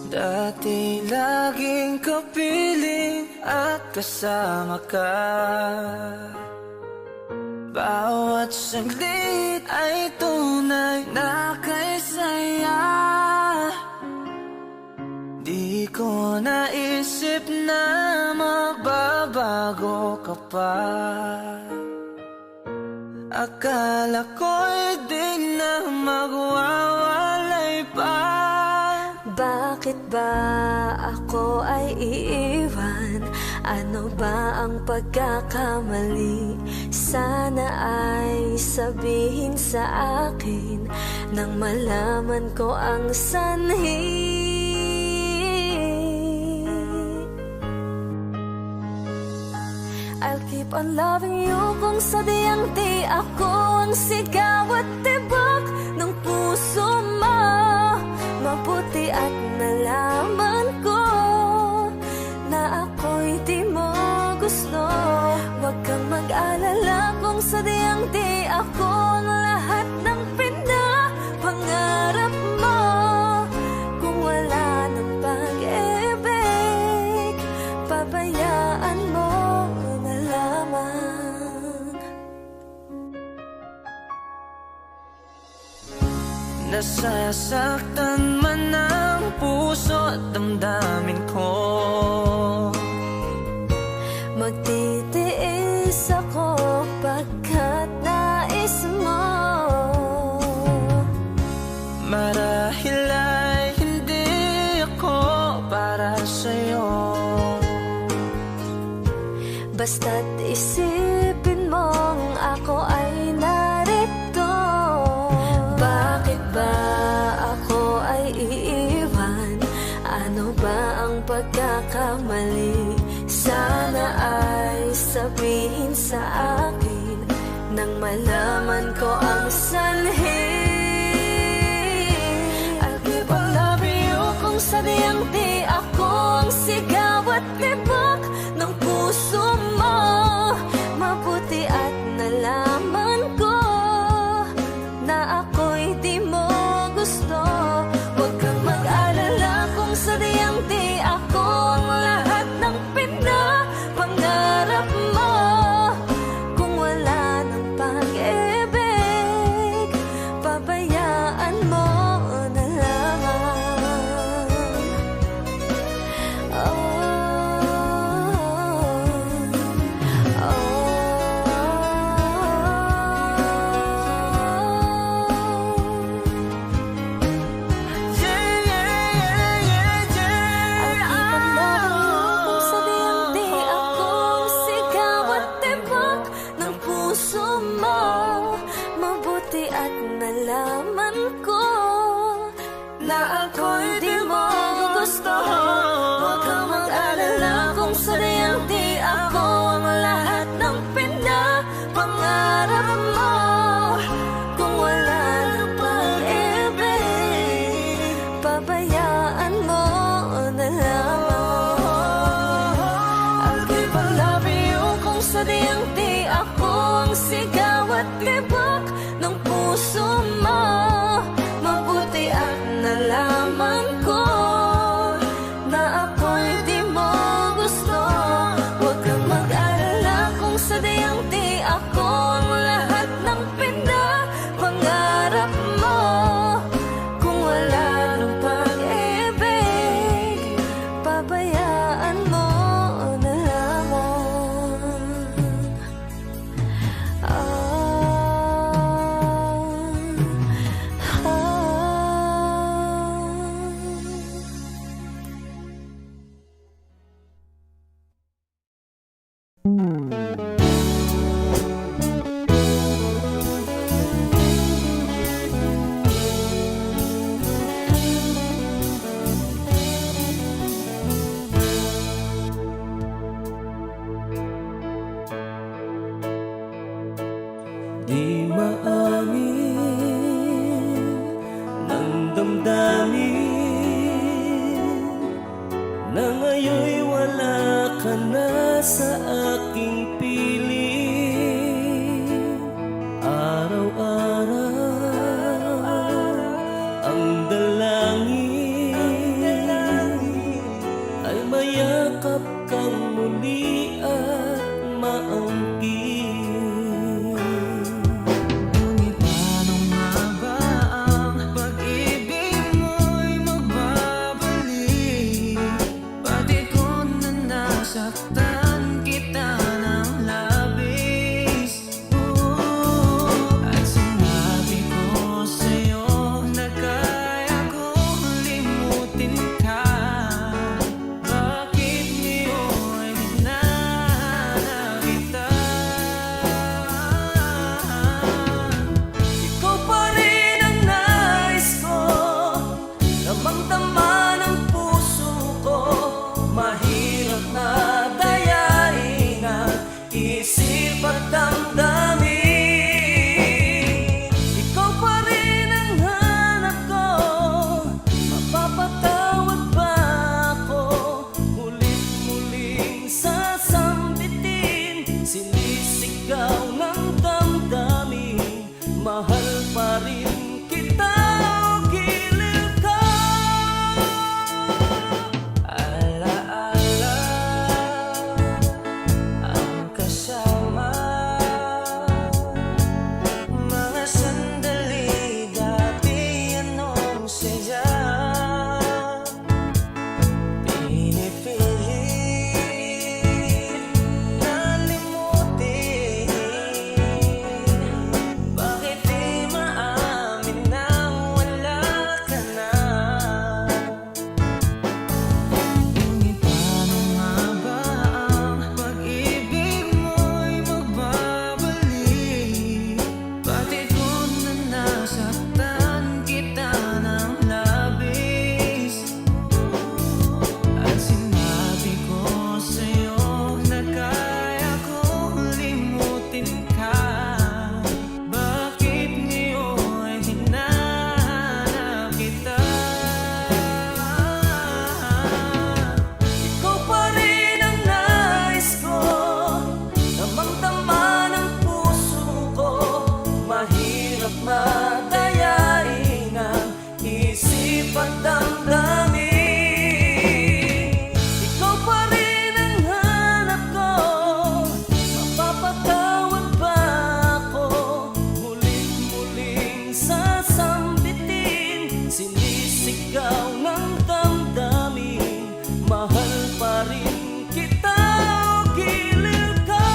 Dati laging kapiling at kasama ka. Bawat saglit ay tunay na kay saya. Di ko naisip na magbabago ka pa. Akala ko'y di na magwawalay pa. Bakit ba ako ay iiwan? Ano ba ang pagkakamali? Sana ay sabihin sa akin nang malaman ko ang sanhi. I'll keep on loving you kung sadyang di ako ang sigaw at tibok ng puso mo. Mabuti at nalaman ko na ako'y di mo gusto. Huwag kang mag-alala kung sadyang di ako ang lahat ng pinapangarap mo. Kung wala ng pag-ibig, pabayaan mo na lamang. Nasasaktan man ang puso at damdamin ko. Magtitiis ako pagkat nais mo. Marahil ay hindi ako para sa'yo. Basta't isipin mong ako ay narito. Bakit ba ako ay iiwan? Ano ba ang pagkakamali? Sana ay sabihin sa akin nang malaman ko ang sanhi. I'll keep on loving you kung sadyang di ako ang sigaw at tibok ng puso mo. Mabuti at nalaman ko na ako'y di mo gusto. Huwag kang mag-alala kung sadyang di ako ang lahat ng pinapangarap mo. Kung wala ng pag-ibig, pabayaan mo na lamang. Oh, at nalaman ko na ako'y di mo gusto. Huwag kang mag-alala kung sadyang di ako ang lahat ng pinapangarap mo. Kung wala ng pag-ibig, pabayaan mo na lamang. I'll keep on loving you kung sadyang di ako ang sigaw at tibok ng puso mo. Mabuti at nalaman ko na ako'y di mo gusto. Huwag kang mag-alala kung sadyang di ako ang lahat ng pinapangarap mo. Kung wala ng pag-ibig, pabayaan mo na lamang. Di maamin ng damdamin na ngayon'y wala ka na sa aking piling. Araw-araw ang dalangin sigaw ng damdamin. Mahal pa rin kita o giliw ka.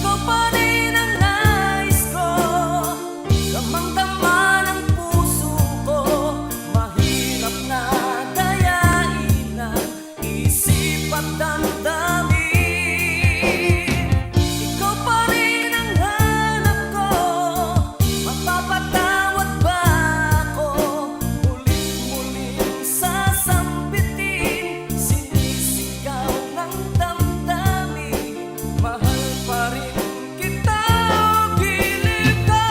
Ikaw pa rin ang nais ko, damang-dama ng puso ko. Mahirap na dayain ang isip at damdamin. Ikaw pa rin ang hanap ko, mapapatawad ba ako? Ulit-muling sasambitin, sinisigaw ng damdamin. Mahal pa rin kita o giliw ka.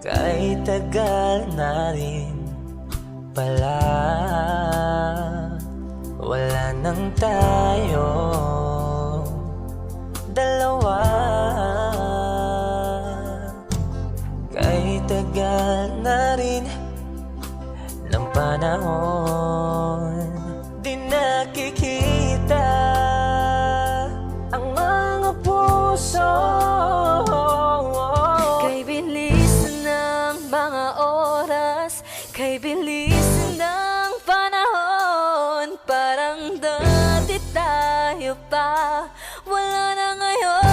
Kahit tagal na rin pala, wala nang tayo dalawa. Kahit tagal na rin ng panahon, di nakikita ang mga puso. Kay bilis ng mga oras, kay bilis ng panahon. Parang dati tayo pa, wala na ngayon.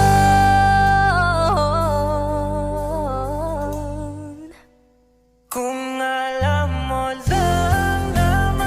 Kung alam mo lang naman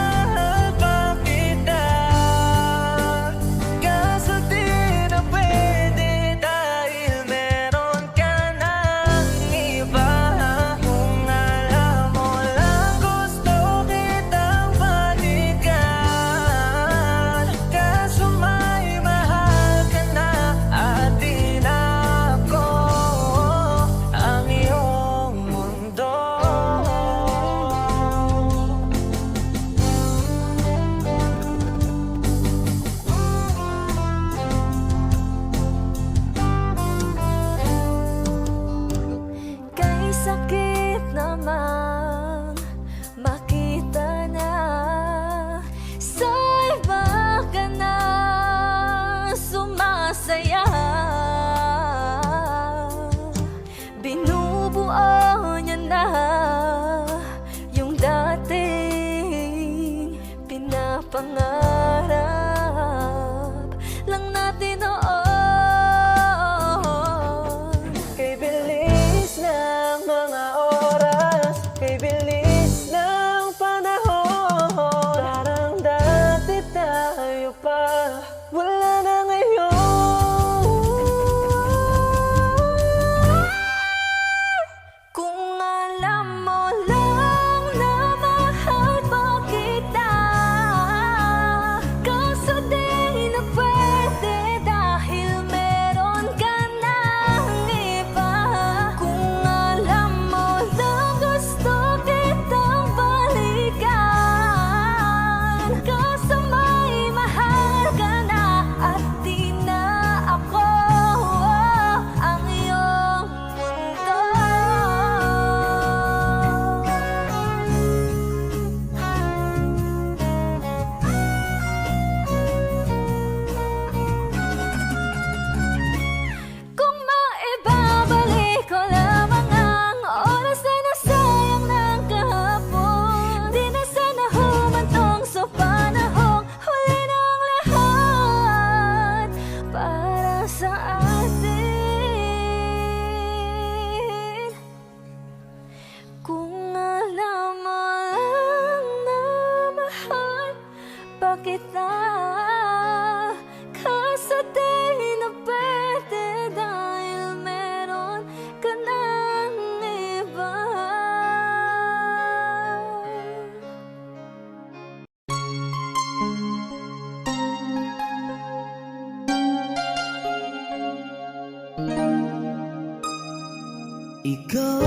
Ikaw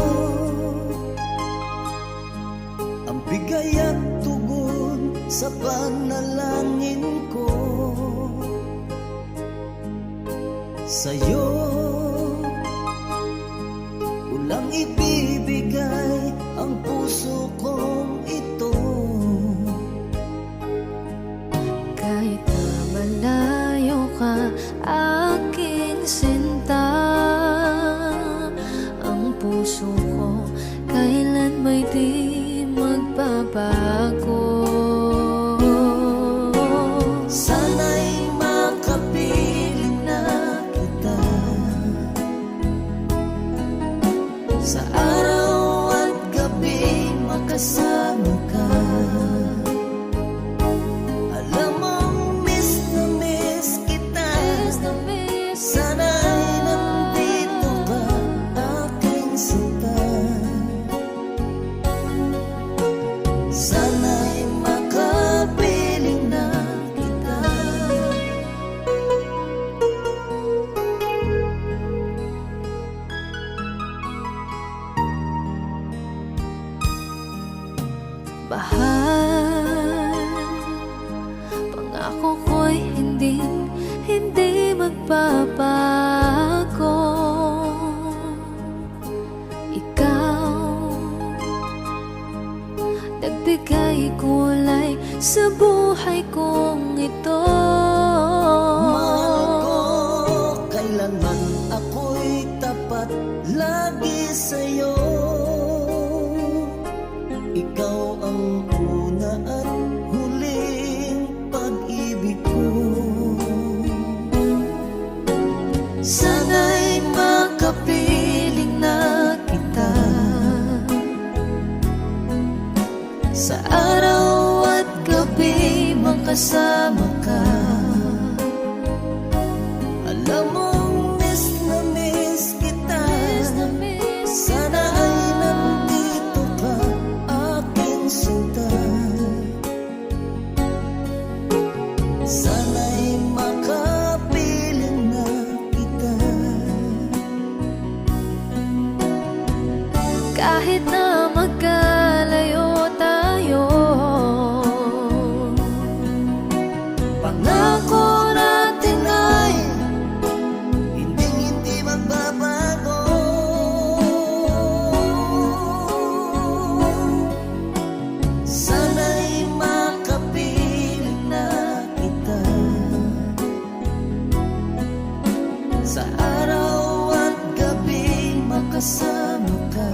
ang bigay at tugon sa panalangin ko. Sa'yo ulang ibibigay ang puso kong ito. Kahit na malayo ka, aking sinta, ang puso ko kailan may di magbabago. Sana'y makapiling na kita sa araw at gabi, makasama ka. Alam mong miss na miss kita. Sana'y nandito ka, aking sinta. Sana'y makapiling na kita. Mahal, pangako ko'y hindi magbabago. Ikaw, nagbigay kulay sa buhay kong ito. Mahal ko, kailanman ako'y tapat lagi sa'yo. Ikaw ang una at huling pag-ibig ko. Sana'y makapiling na kita sa araw at gabi, makasama ka. Alam mong miss na miss kita. Sana ay nandito ka, aking sinta. Sana'y makapiling na kita. Kahit na magkalayo tayo, Pangako natin ay hindi magbabago. Sana'y makapiling na kita sa araw at gabi, makasama ka.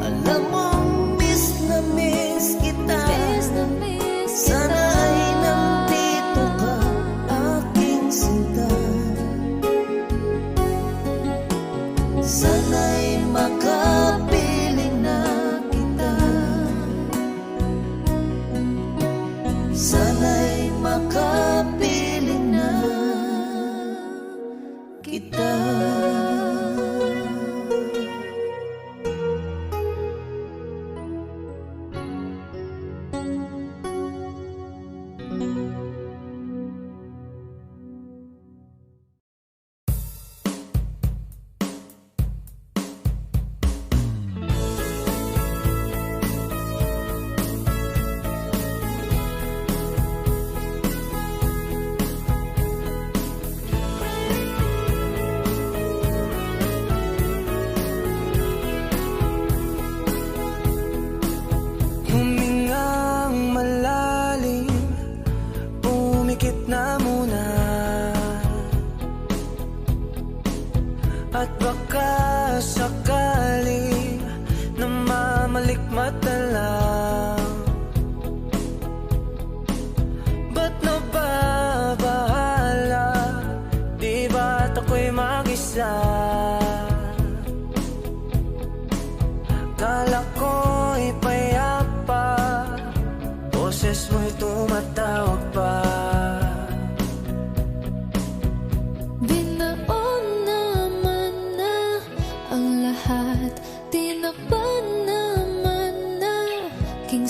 Alam mong miss na miss kita. Sana ay nandito ka, aking sinta. Sana'y makapiling na kita. Sana'y makapiling na kita. Humingang malalim, pumikit na muna. At baka sakali na mamalikmata lang. Ba't nababahala? Di ba't ako'y mag-isa? Kala ko'y payapa, boses mo'y tumatawag pa. binaon naman na ang lahat, tinakpan naman na king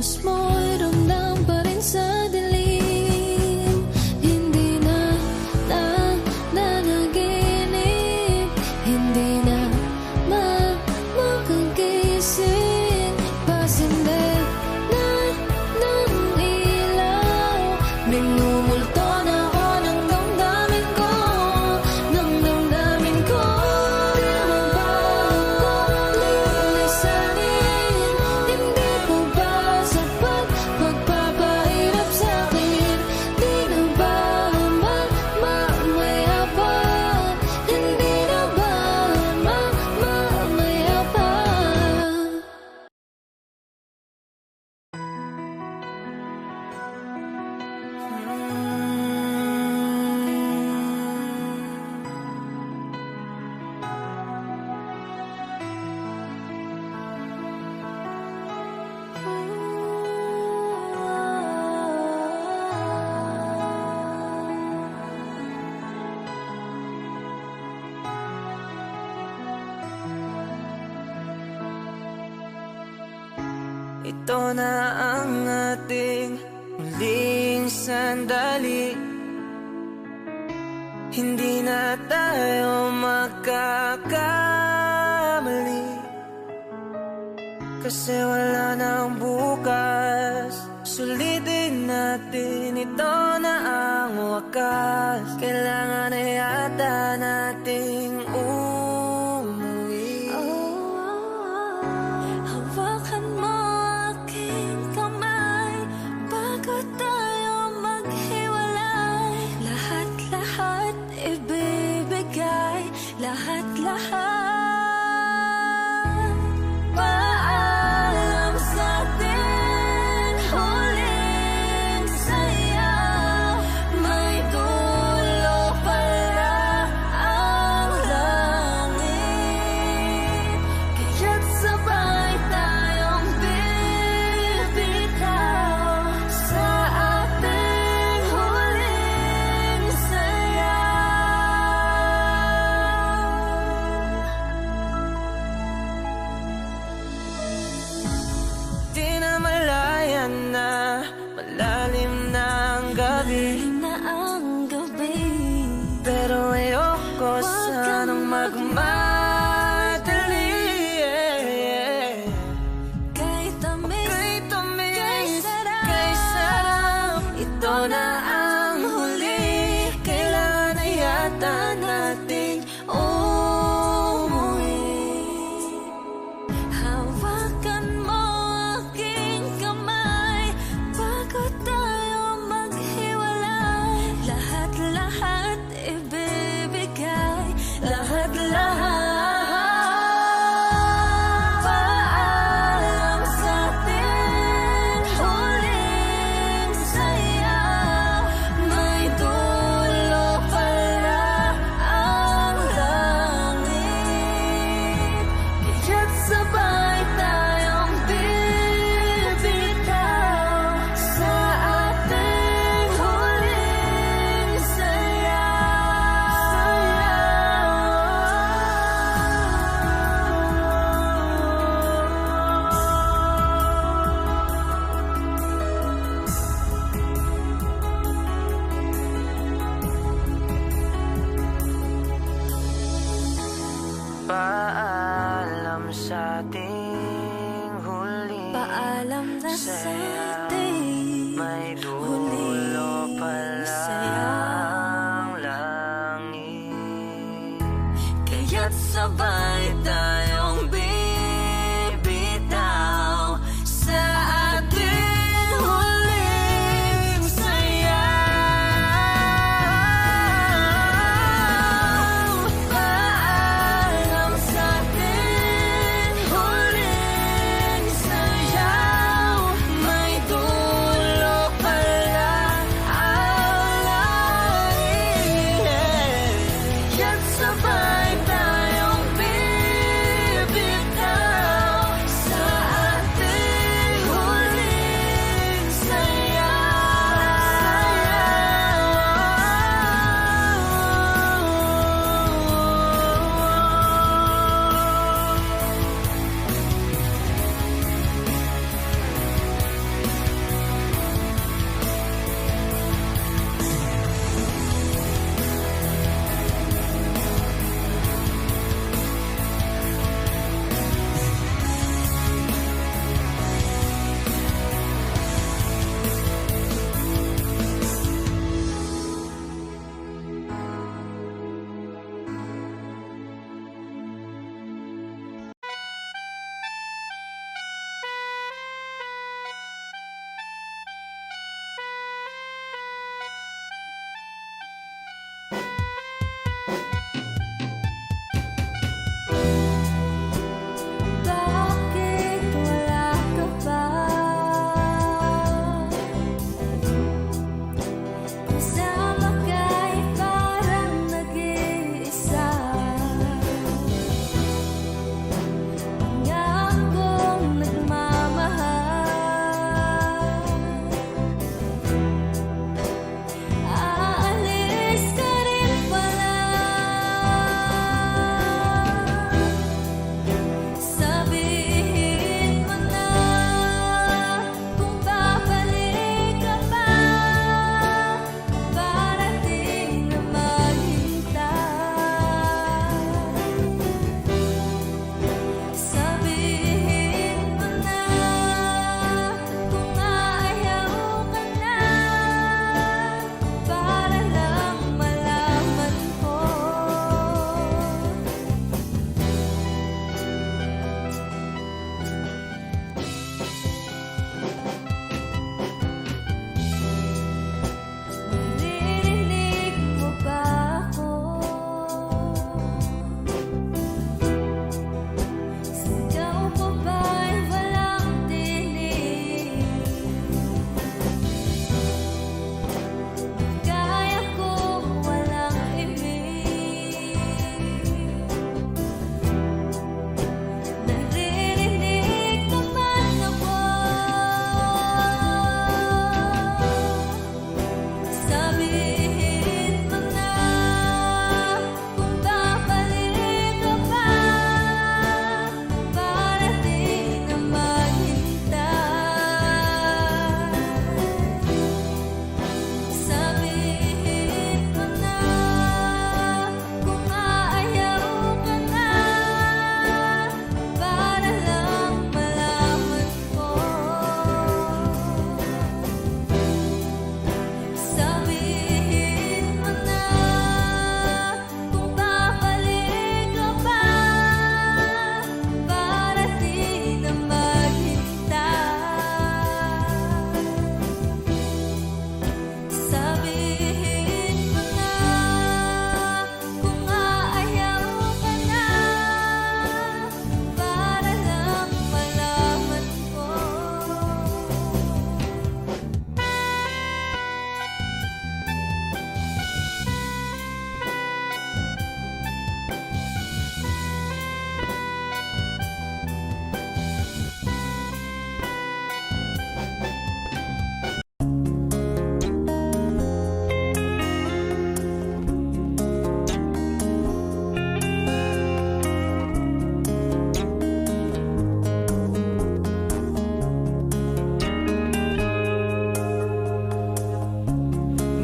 kilos mo'y ramdam pa rin sa dilim. Hindi na nanaginip, hindi na makagising. Pasindig na ng ilaw, minumulto na ako ng damdamin ko, ng damdamin ko. Di mo ba ako lilisanin? Hindi ko ba sapat magpapahirap sa'kin? Di na ba mamaya pa? Hindi na ba mamaya pa? Ito na ang ating muling sandali. Hindi na tayo magkakamali, kasi wala nang bukas. Sulitin natin, ito na ang wakas. Kailangan na yata nating umuwi. Hawakan mo aking kamay bago tayo maghiwalay. Lahat-lahat ibibigay, lahat-lahat. Paalam sa'tin, huling sayaw. May dulo pala ang langit, kaya't sabay tayong bibitaw sa ating huling sayaw. Di na malayan na, malalim na ang gabi, Malalim na ang gabi, pero ayoko sanang magmadali. kay tamis, Kay tamis, kay sarap. kay sarap. Ito na ang huli, kailangan na yata nating umuwi. Hawakan mo aking kamay bago tayo maghiwalay. Lahat-lahat ibibigay, lahat-lahat. Paalam sa'tin, huling sayaw. May dulo pala ang langit, kaya't sabay tayong bibitaw sa ating huling Paalam sa ating huli. Paalam na Saya, sa'ting may dulo huling pala sayaw. ang langit, Kaya't sabay tayong bibitaw sa ating huling sayaw. Paalam sa'tin, huling sayaw. May dulo pala ang langit,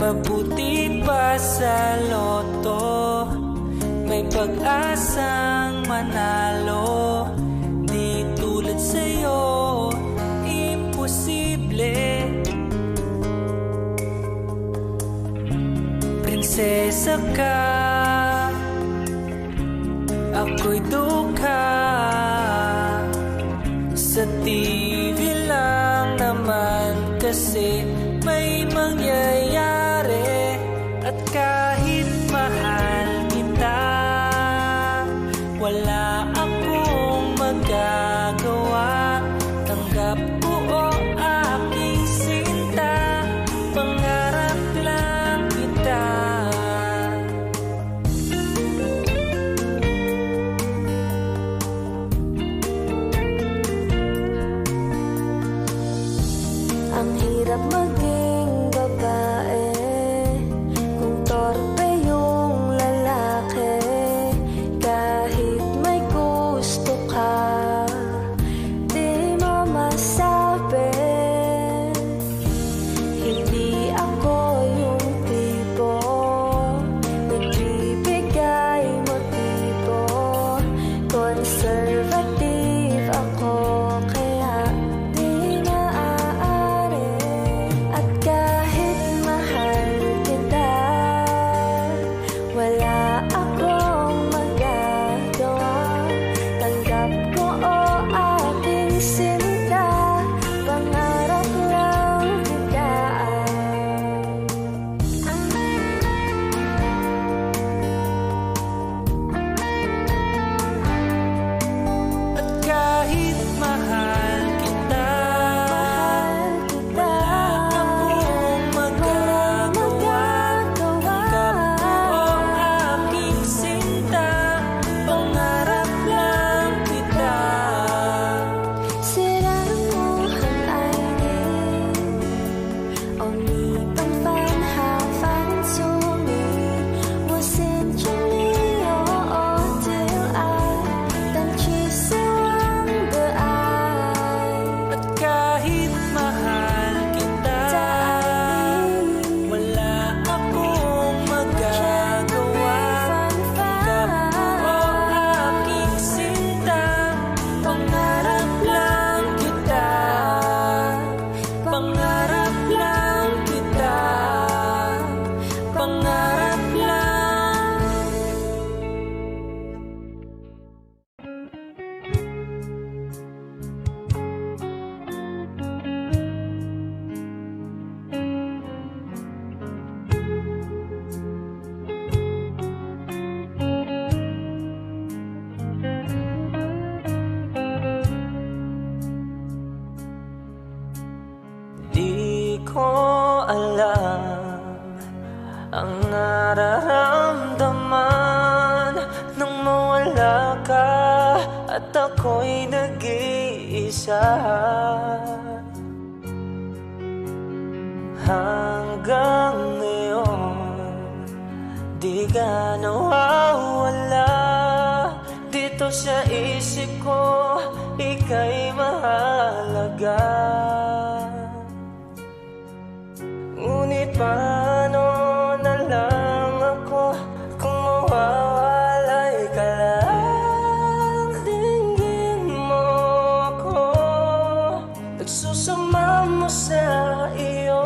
Mabuti pa sa loto, may pag-asang manalo. Di tulad sa'yo, imposible. Prinsesa ka, ako'y dukha. Sa TV lang naman kasi may mangyayari. At kahit mahal kita, wala akong magagawa. Tanggap ko o aking sinta, pangarap lang kita. Ang hirap maging babae kung torpe yung lalaki. Kahit may gusto ka, di mo masabi. Hindi ako yung tipo nagbibigay motibo. Conservative ako, kaya di maaari. At kahit mahal kita, wala akong magagawa. Tanggap ko o aking sinta, pangarap lang kita. At kahit mahal kita, wala akong magagawa. Tanggap ko aking sinta, pangarap lang kita. Sira mo ang ainin, o ni pang fan ha fan zu mi. Wo xin chân lý o till I dan chi se wang de ai. At kahit mahal kita, wala akong magagawa. Tanggap ko aking sinta, pangarap lang kita. Pangarap lang kita. Pangarap lang. Di ko alam ang nararamdaman nang mawala ka at ako'y nag-iisa. Hanggang ngayon, di ka nawawala. Dito sa isip ko, ika'y mahalaga. Ngunit paano na lang ako kung mawawalay ka lang? Dinggin mo ako, nagsusama mo sa iyo.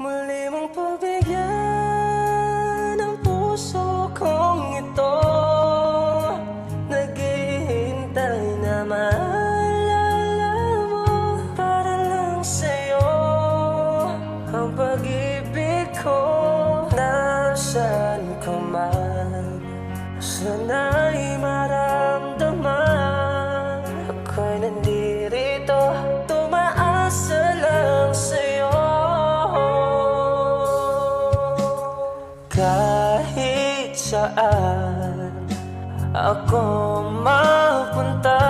Muli mong pagbigyan ang puso kong ito. Naghihintay na maalala mo para lang sa'yo. Ang pag-ibig ko nasaan ka man, sana'y maramdaman. Ako'y nandito, tumaasa lang sa'yo. Kahit saan ako mapunta,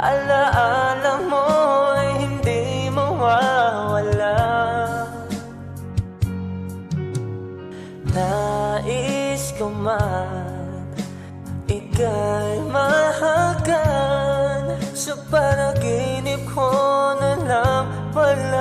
alaala mo'y hindi mawawala. Nais ko man ika'y mahagan, sa panaginip ko na lang pala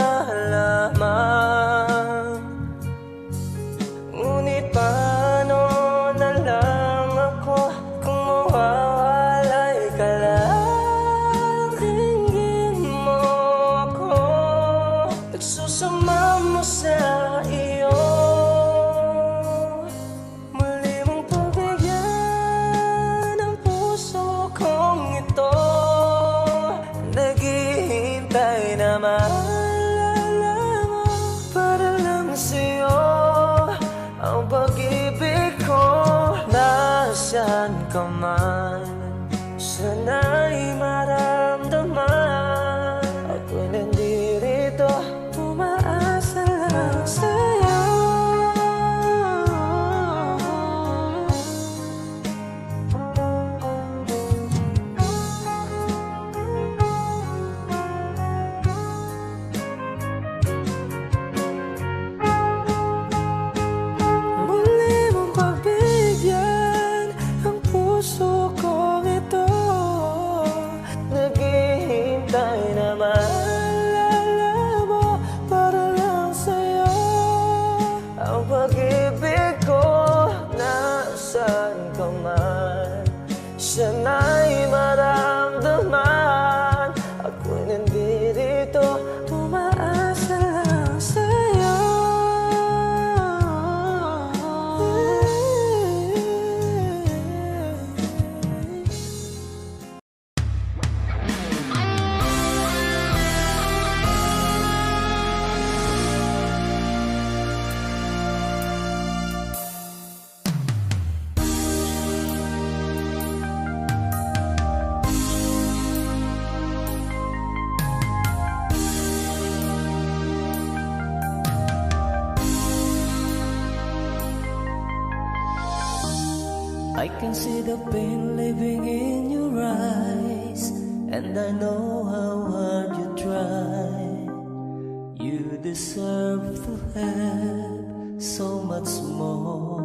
Nasaan ka man, sana'y maramdaman ako'y nandirito, umaasa lang sa'yo. Pag-ibig ko, nasaan ka man, sana'y maramdaman ako'y nandirito, umaasa lang sa'yo. I can see the pain living in your eyes, and I know how hard you try. You deserve to have so much more.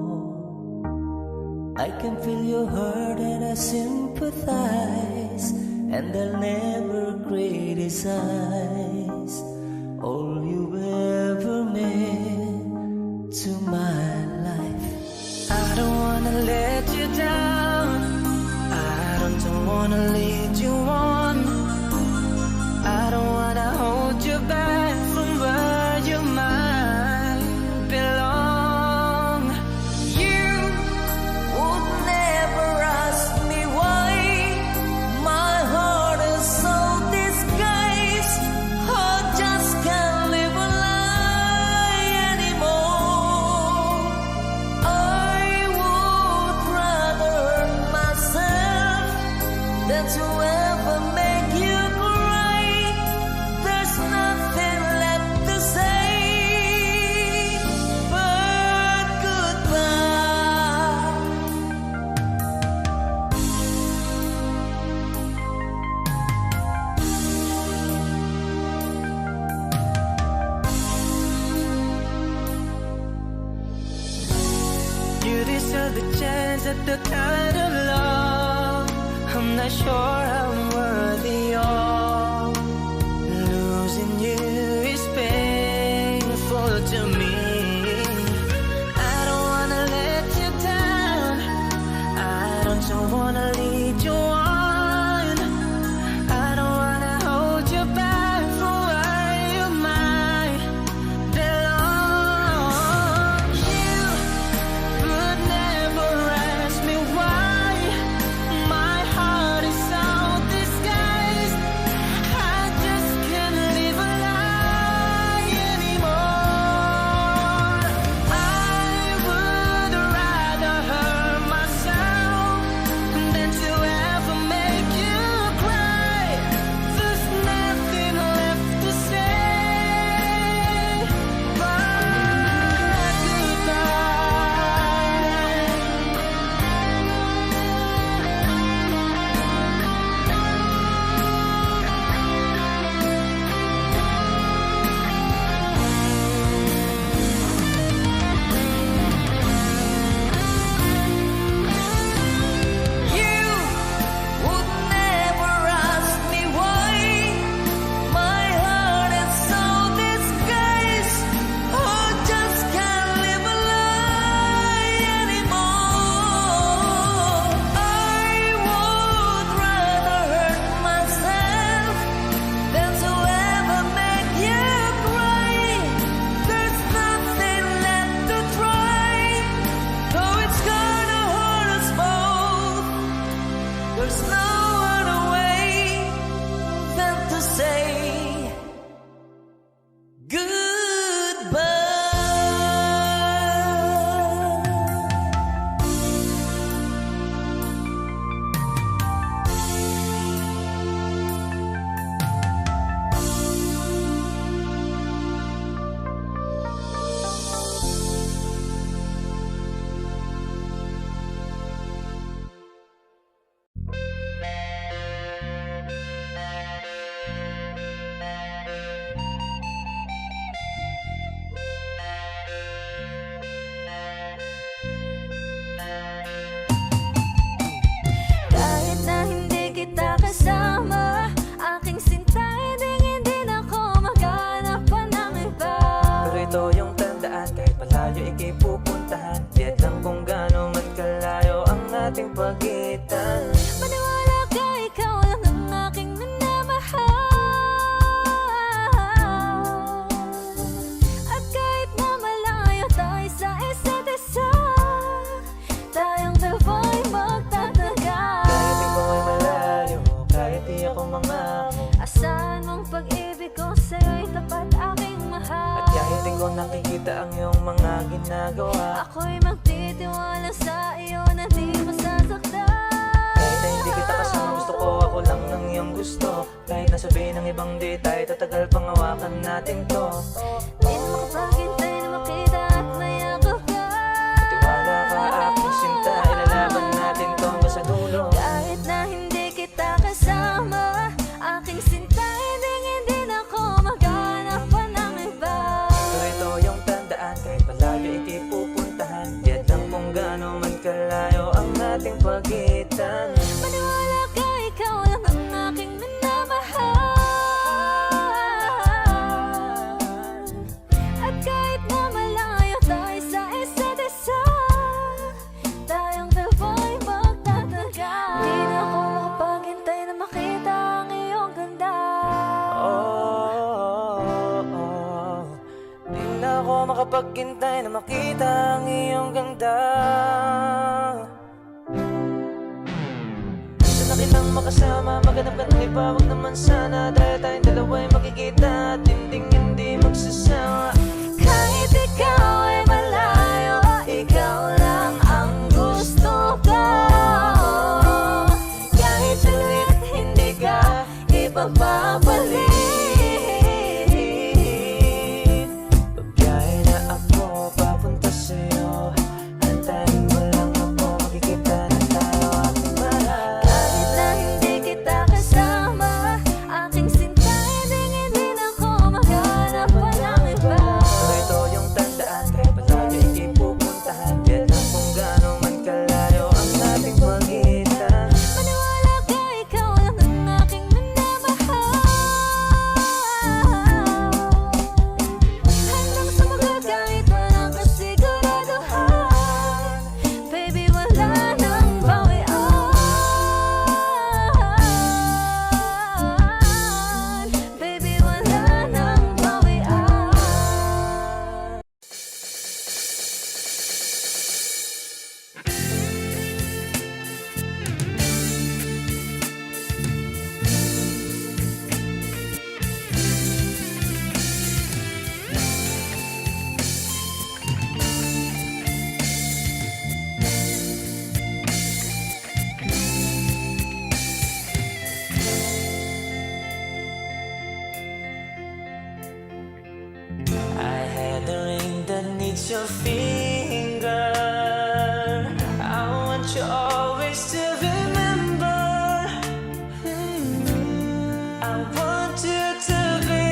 I can feel your heart and I sympathize, and I'll never criticize all you ever meant to my life. I don't wanna let you down, I don't wanna lead you on, I don't wanna hold you back from where you might belong. You would never ask me why my heart is so disguised. I just can't live a lie anymore. I would rather hurt myself than to ever make you cry. There's nothing left to say but goodbye. You deserve the chance at the kind of love I'm not sure I'm worthy of. Losing you is painful to me. I don't wanna let you down, I don't wanna lead you on, I don't wanna hold you back from where you might belong. You would never ask me why my heart is so disguised. I just can't live a lie anymore. I would rather hurt myself than to ever make you cry. There's nothing left to say but You would never ask me why my heart is so disguised. I just can't live a lie anymore. I would rather hurt myself than to ever make you cry. There's nothing left to try, though it's gonna hurt us both. There's no other way than to say goodbye. ating pagitan. Maniwala ka, ikaw lang ang aking minamahal. At kahit na malayo tayo sa isa't isa, tayong dalawa'y magtatagal. Kahit ikaw ay malayo, kahit di ako mangako, Asahan mong pag-ibig ko sa'yo'y tapat aking mahal. at kahit di ko nakikita ang iyong mga ginagawa, Ako'y magtitiwala sa iyo na di masasaktan. kahit na hindi kita kasama, gusto ko ako lang ng iyong gusto. Kahit na sabihin ng ibang di tayo tatagal, pangawakan natin to. Di na makapaghintay na makita at mayakap ka. Tiwala ka aking sinta, ilalaban natin to hanggang sa dulo. Kahit na hindi kita kasama, aking sinta, hindi na ako maghanap pa ng iba. Pero ito yung tandaan, kahit malayo ikay pupuntahan. Diyan lang kung gaano man kalayo ang ating pagitan. Maniwala ka, ikaw lang ang aking minamahal. At kahit na malayo tayo sa isa't isa, tayong dalawa'y magtatagal. Di na ako makapaghintay na makita ang iyong ganda. Di na ako makapaghintay na makita ang iyong ganda. Gusto na kitang makasama, maghanap ka ng iba, wag naman sana. Dahil tayong dalawa'y makikita at hindi magsasawa. Kahit ikaw ay malayo, ikaw lang ang gusto ko. Kahit saglit hindi ka ipagpapalit. Babiyahe na ako papunta sa'yo, antayin mo lang ako, makikita na tayo ating mahal. Kahit na hindi kita kasama, aking sinta, hindi na ako maghanap pa ng iba. Pero ito yung tandaan, kahit malayo ikay pupuntahan. Diyan lang kung gaano man kalayo ang ating pagitan. Maniwala ka, ikaw lang ang aking minamahal. Handang sumagot kahit walang kasiguraduhan. Baby, wala nang bawian. Baby, wala nang bawian. I had a ring that needs your finger. I want you always to remember. I want you to be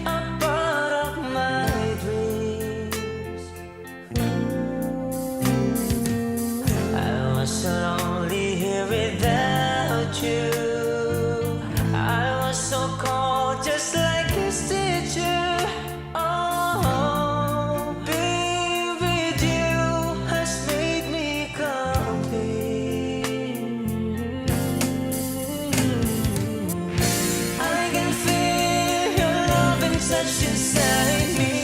a part of my dreams. I was so lonely here without you. I was so cold, just like this teacher. Oh, being with you has made me complete. I can feel your love and touch inside me.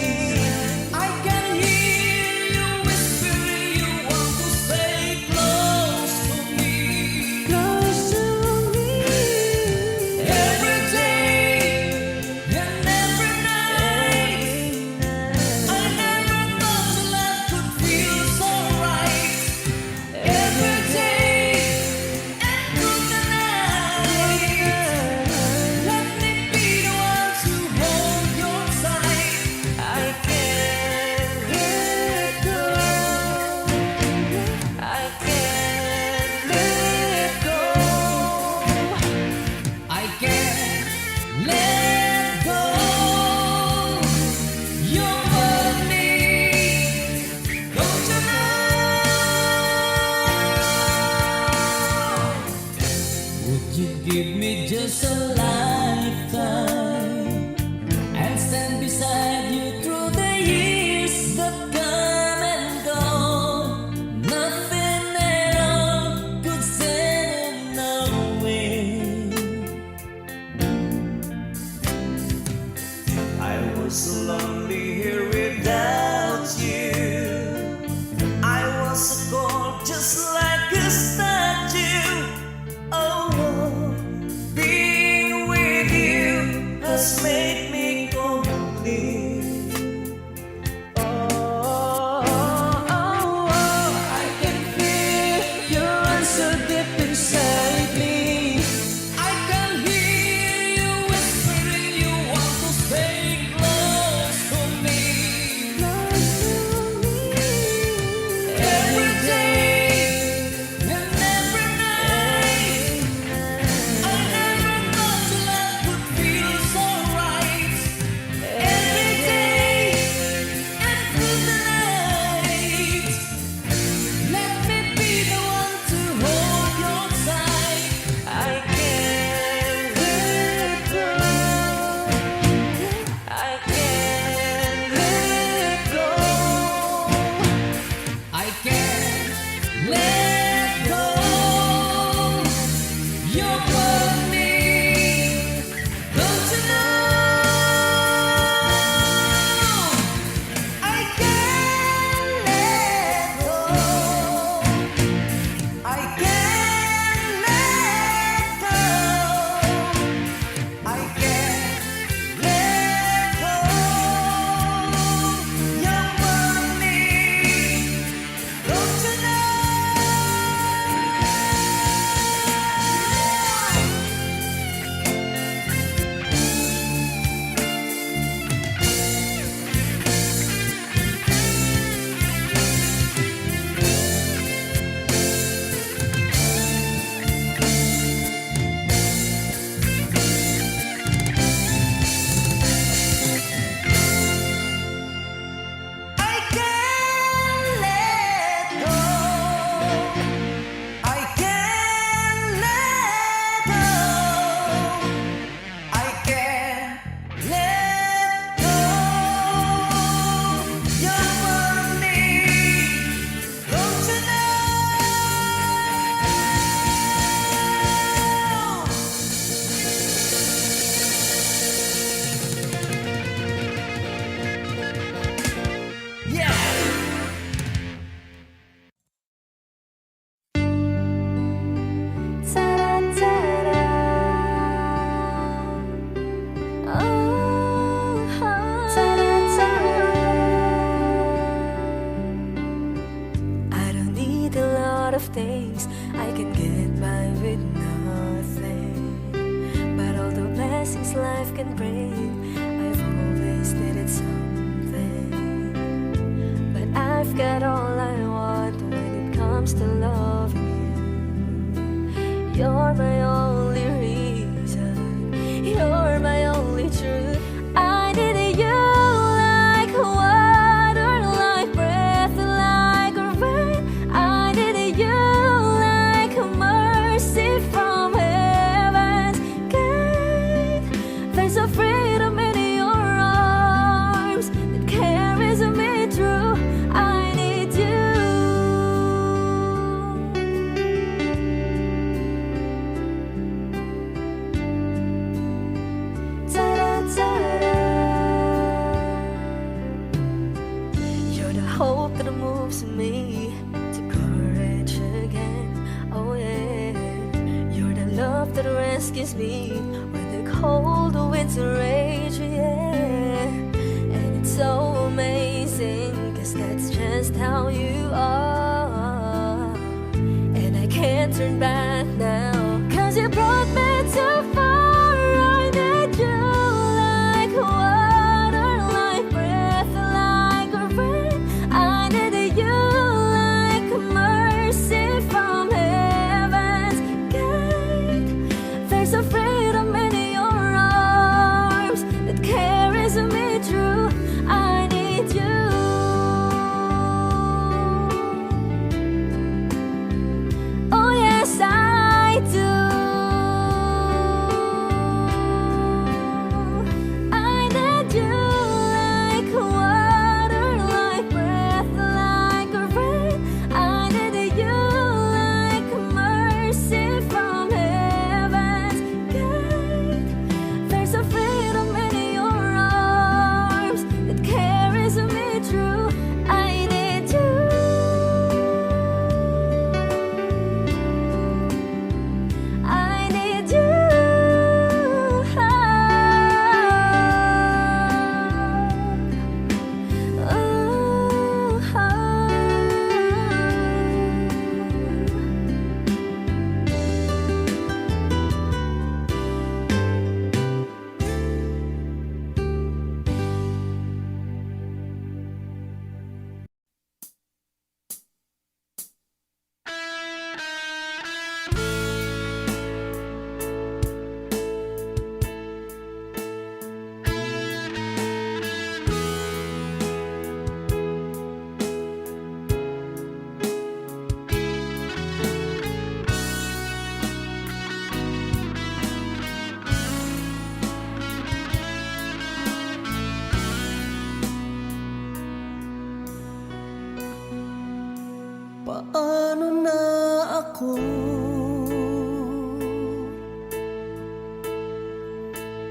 I can hear you whispering you want to stay close to me. Close to me. Every day and every night, I never thought life could feel so right. Every day and through the night, let me be the one to hold your side. I can't let go. I can't let go. I can't let go. You're for me, don't you know? Would you give me just a lifetime and stand beside you through the years that come and go? Nothing at all life can bring. I've always needed something, but I've got all I want when it comes to loving you. You're my only reason, you're my only truth. I need you like water, like breath, like rain. I need you like mercy from heaven's gate. There's a freedom in your arms that carries me through. I need you. Ta-da-ta-da. You're the hope that moves me to courage again. Oh yeah, you're the love that rescues me when the cold winds rage. Yeah, and it's so amazing, 'cause that's just how you are. And I can't turn back now, 'cause you brought me too far. I need you like water, like breath, like rain. I need you like mercy from heaven's gate. There's a freedom in your arms that carries me through. I need you. Oh yes, I do. I need you like water, like breath, like rain. I need you like mercy from heaven's gate. There's a freedom in your arms that carries me through. I need you. I need you. Paano na ako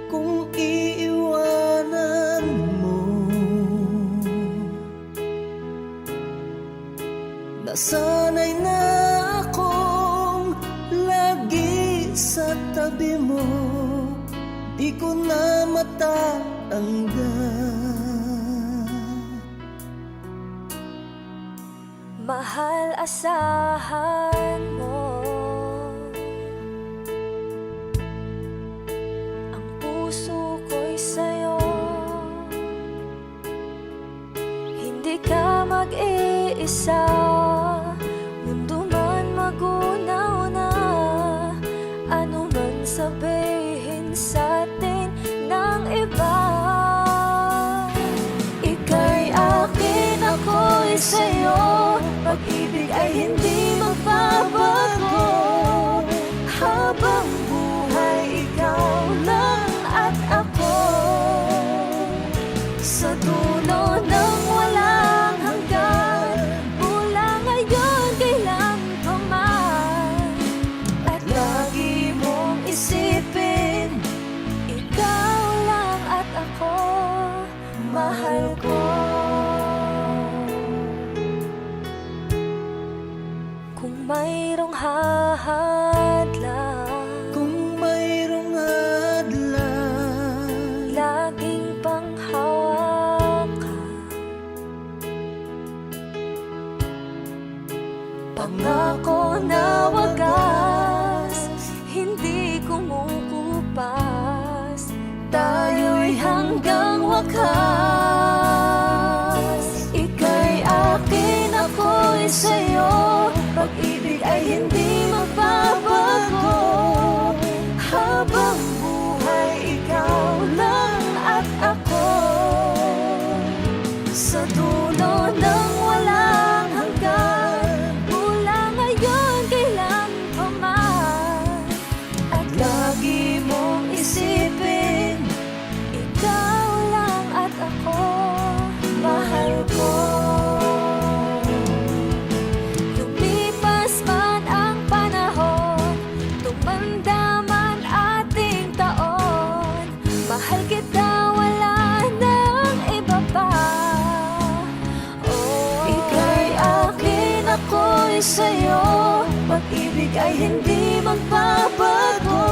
kung iiwanan mo? Nasanay na akong lagi sa tabi mo, di ko na matanggal. Mahal, asahan mo ang puso ko'y sa'yo. Hindi ka mag-iisa, mundo man magunaw na. Ano man sabihin sa'tin ng iba, ika'y akin, ako'y sa'yo. Pag-ibig ay hindi magbabago, habang buhay ikaw lang at ako. Sa dulo ng walang hanggan, mula ngayon kailan pa man. At lagi mong isipin, ikaw lang at ako, mahal ko. Kung mayroong ay hindi magbabago.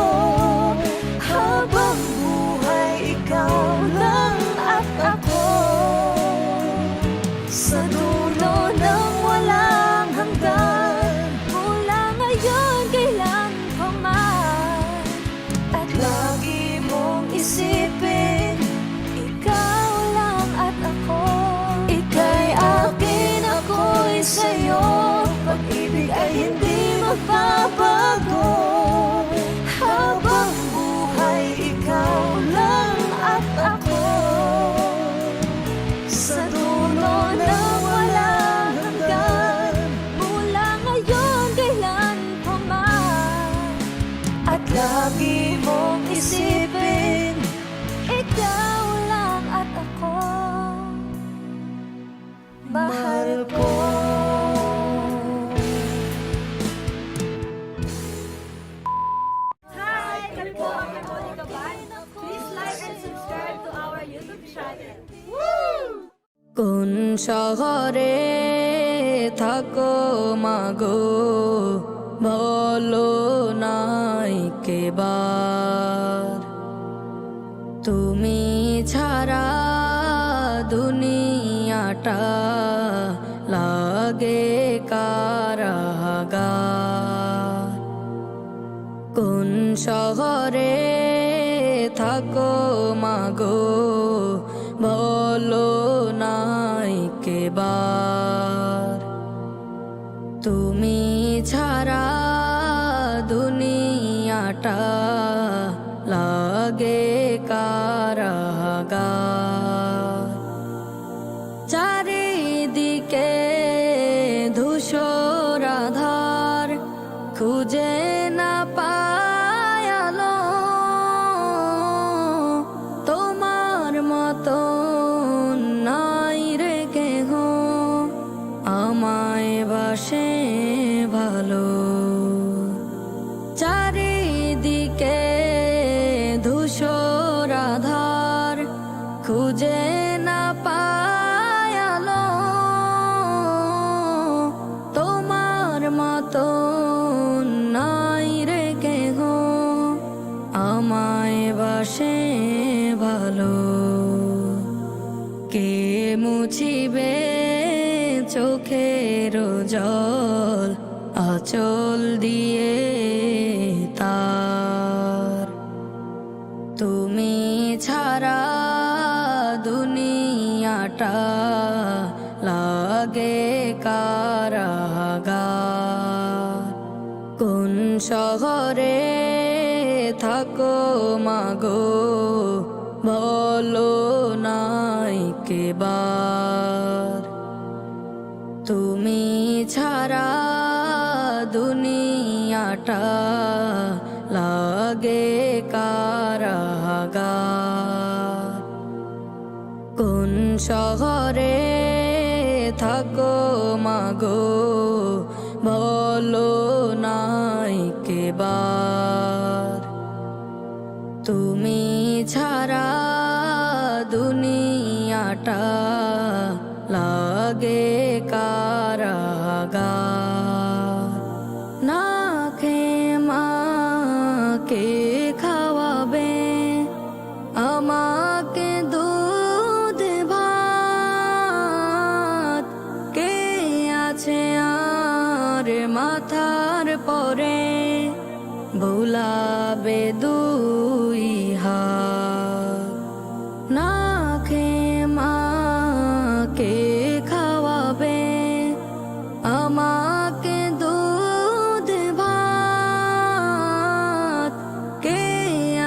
Habang buhay, ikaw lang at ako. Sa dulo ng walang hanggan, mula ngayon kailan pa man. At lagi mong isipin, ikaw lang at ako. Ika'y akin, ako'y sa'yo. Pag-ibig ay hindi magbabago. Habang buhay, ikaw lang at ako. Sa dulo ng walang hanggan, mula ngayon kailan pa man. At lagi mong isipin, ikaw lang at ako. Mahal ko. Hi! Kami po ang Harmonica Band. Please like and subscribe to our YouTube channel. কোন শহরে থাকো মাগো বলো নাই কেবার। তুমি ছাড়া দুনিয়াটা লাগে কারাগার। কোন শহরে থাকো মাগো বলো নাই কেবার। তুমি ছাড়া দুনিয়াটা লাগে কারাগার। চারিদিকে ধূসর আধার, খুঁজে না পায় আলো। তোমার মতো নাই রে কেহ আমায় বাসে ভালো। চারিদিকে ধূসর আধার, খুঁজে না পায় আলো। তোমার মতো নাই রে কেহ আমায় বাসে ভালো। কে মুছিবে চোখের জল আঁচল দিয়ে তার। তুমি ছাড়া দুনিয়াটা লাগে কারাগার। কোন শহরে থাকো মাগো বলো নাই কেবার। তুমি ছাড়া দুনিয়াটা লাগে কারাগার। কোন শহরে থাকো মাগো বলো নাই কেবার। তুমি ছাড়া দুনিয়াটা লাগে কারাগার। না খেয়ে মাকে খাওয়াবে আমাকে দুধ ভাত। কে আছে আর মাথার পরে বুলাবে দুই হাত। না খেয়ে মাকে খাওয়াবে আমাকে দুধ ভাত। কে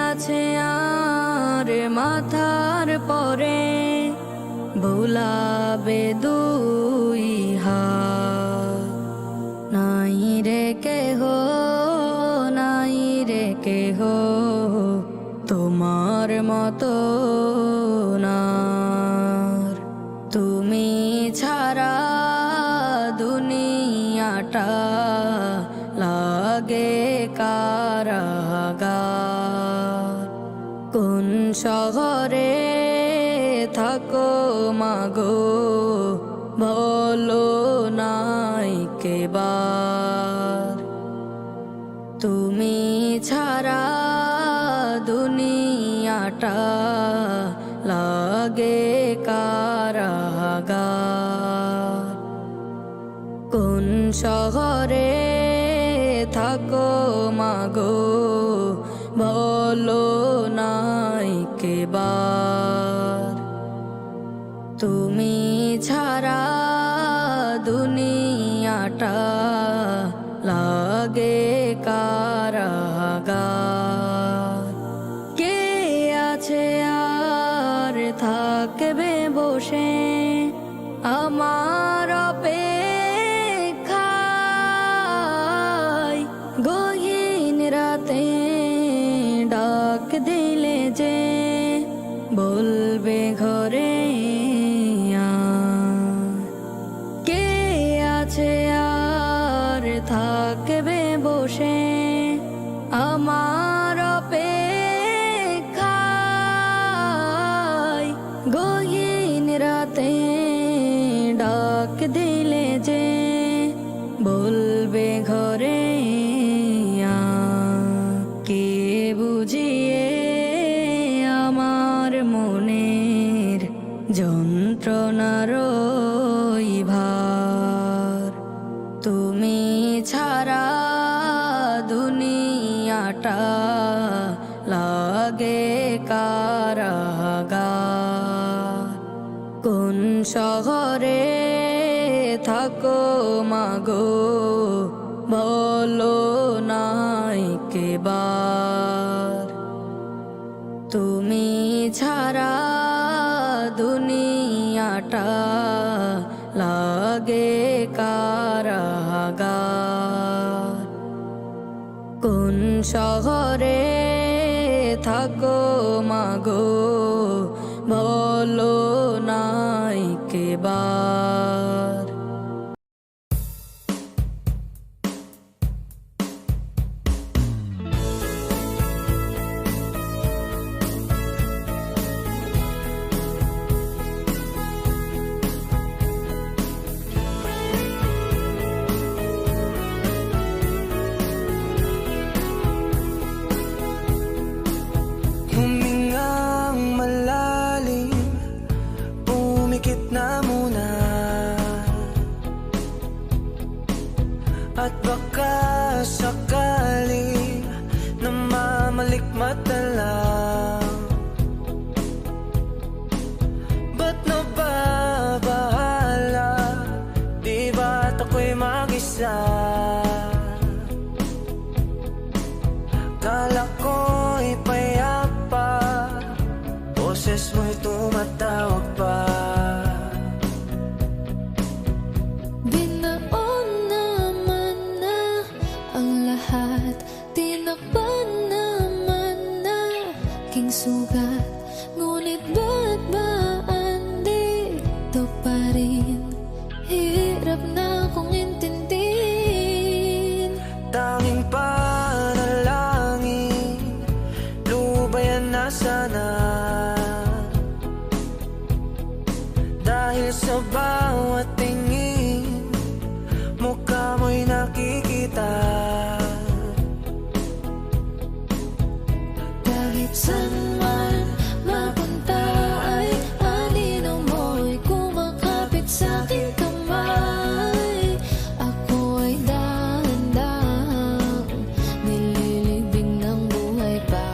আছে আর মাথার পরে বুলাবে দুই হাত। নাই রে কেহ, নাই রে কেহ তোমার মতো নার। তুমি ছাড়া দুনিয়াটা লাগে কারাগার। কোন শহরে থাকো মাগো বলো নাই কেবার। তুমি ছাড়া দুনিয়াটা লাগে কারাগার। কোন শহরে থাকো মাগো বলো নাই কেবার। তুমি ছাড়া দুনিয়াটা লাগে কারাগার। কে আছে আর থাকবে বসে আমার অপেক্ষায়। গহীন রাতে ডাক দিলে যে বলবে ঘরে আয়। কে আছে আর থাকবে বসে আমার অপেক্ষায়। গহীন রাতে ডাক দিলে যে বলবে ঘরে আয়। কে বুঝিয়ে আমার মনের যন্ত্রণার ওই ভার। তুমি ছাড়া দুনিয়াটা লাগে কারাগার। কোন শহরে থাকো মাগো বলো নাই কেবার। তুমি ছাড়া দুনিয়াটা লাগে কারাগার। কোন শহরে থাকো মাগো বলো নাই কেবার। Humingang malalim, pumikit na muna. At baka sakali na mamalikmata lang. Ba't nababahala? Di ba't ako'y mag-isa? Kala ko'y payapa, boses mo'y tumatawag pa. Binaon naman na ang lahat, tinakpan naman na king sugat. Ngunit ba't ba andito pa rin? Hirap na kong intindihin. Tanging panalangin, lubayan na sana. Dahil sa bawat tingin, mukha mo'y nakikita. Kahit saan man mapunta ay anino mo'y kumakapit sa'king kamay. Ako ay dahan-dahang nililibing ng buhay pa.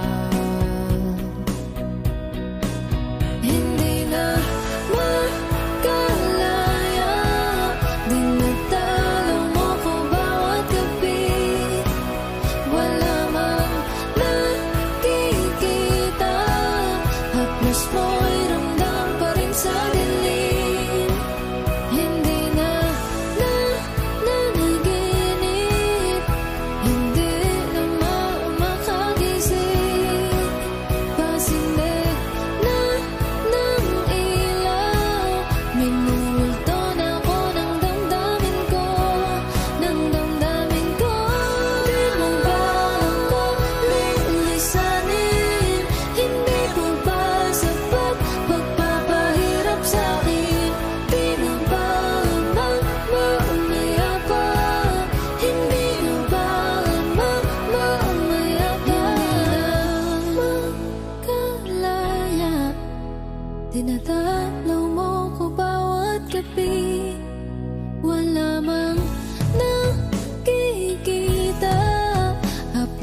Hindi na makalaya, dinadalo mo ko bawat gabi. Wala mang nakikita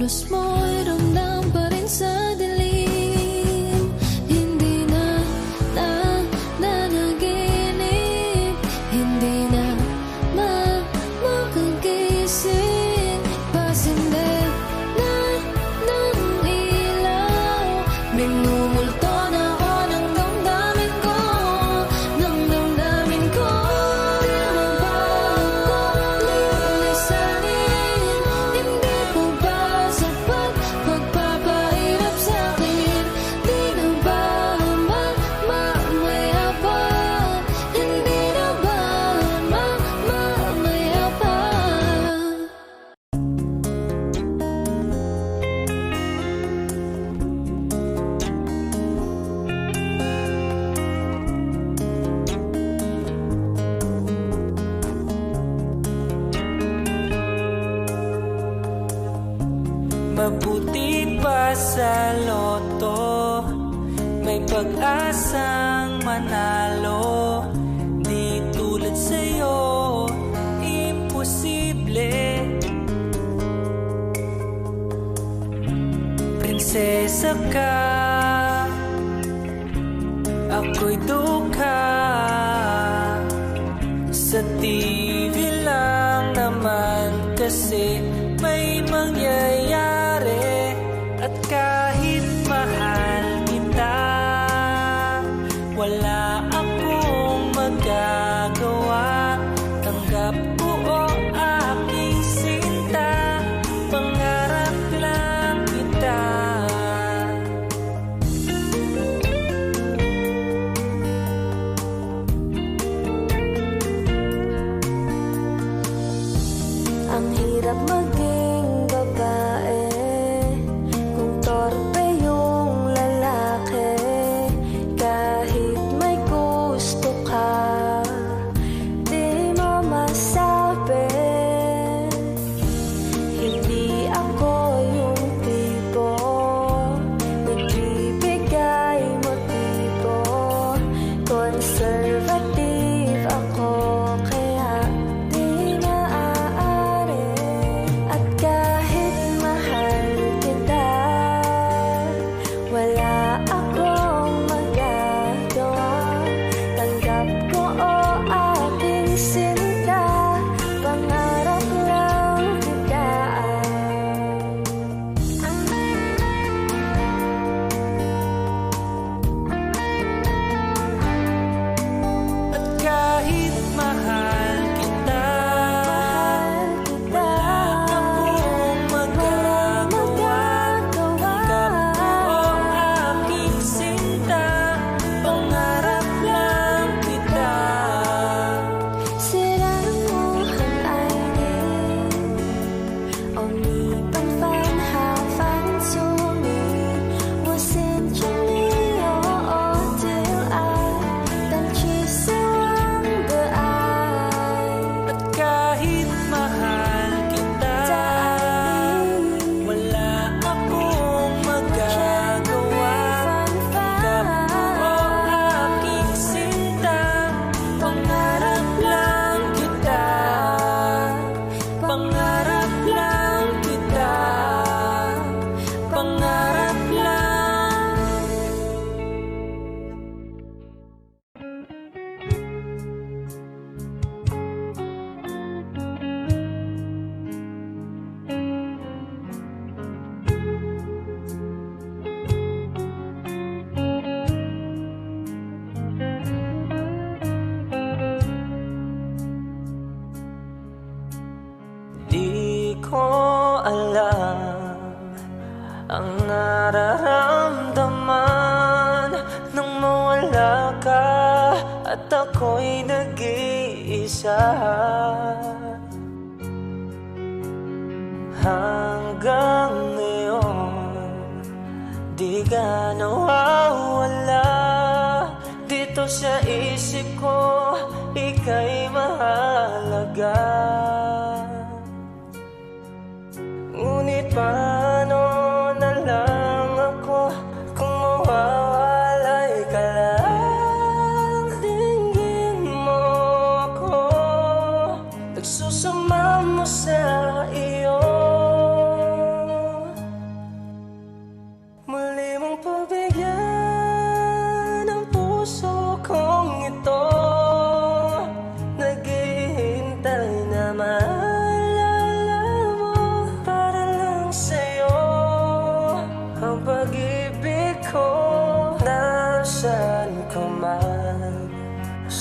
kilos mo'y ramdam pa rin sa dilim. Hindi na nanaginip, hindi na makagising. Pasindig na ng ilaw, minumulto na ako ng damdamin ko, ng damdamin ko. Di mo ba ako lilisanin? Hindi ko ba sapat magpapahirap sa'kin? Di na ba mamayapan? Hindi na ba mamayapan? Mabuti pa sa loto, may pag-asang manalo. Di tulad sa'yo, imposible. Prinsesa ka, ako'y dukha. Sa TV lang naman kasi may mangyayari. At kahit mahal kita, wala akong magagawa. Tanggap ko o aking sinta, pangarap lang kita. Ang hirap maging babae kung torpe yung lalaki. Kahit may gusto ka, di mo masabi. Hindi ako yung tipo nagbibigay motibo. Conservative ako, kaya di maaari. At kahit mahal kita, wala akong magagawa. Tanggap ko o aking sinta, pangarap lang kita. At kahit mahal kita, wala akong magagawa. Tanggap ko o aking sinta, pangarap lang kita. Sila ng buhay ay di, o ni bang fan ha fan zu mi, wo sind je liao o till I, dan kysse wang ai. At kahit mahal kita, wala akong magagawa. Tanggap ko o aking sinta, pangarap lang kita. Pangarap lang kita. Pangarap lang. Di ko alam ang nararamdaman nang mawala ka at ako'y nag-iisa. Hanggang ngayon, di ka nawawala dito sa isip ko, ika'y mahalaga. Ngunit paano na lang ako kung mawawalay ka lang? Tingin mo ako, nagsusama mo sa iyo.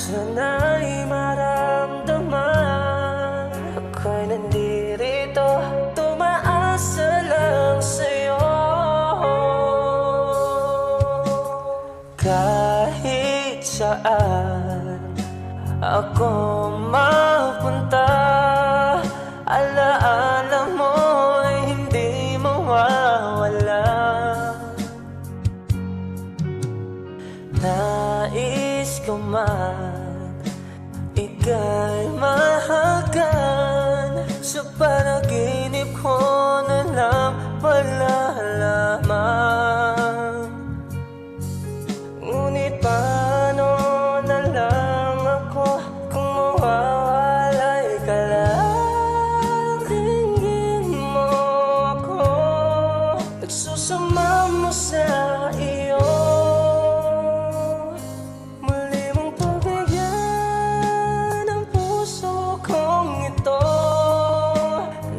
Sana'y maramdaman ako'y nandito, tumaasa lang sa'yo. Kahit saan ako mapunta, alaala mo'y hindi mawawala. Nais ko man ika'y mahagan, sa panaginip ko na lang palalaman. Ngunit paano na lang ako kung mawawalay ka lang? Tingin mo ako, nagsusama mo sa iyo. Muli mong pagbigyan ang puso kong ito,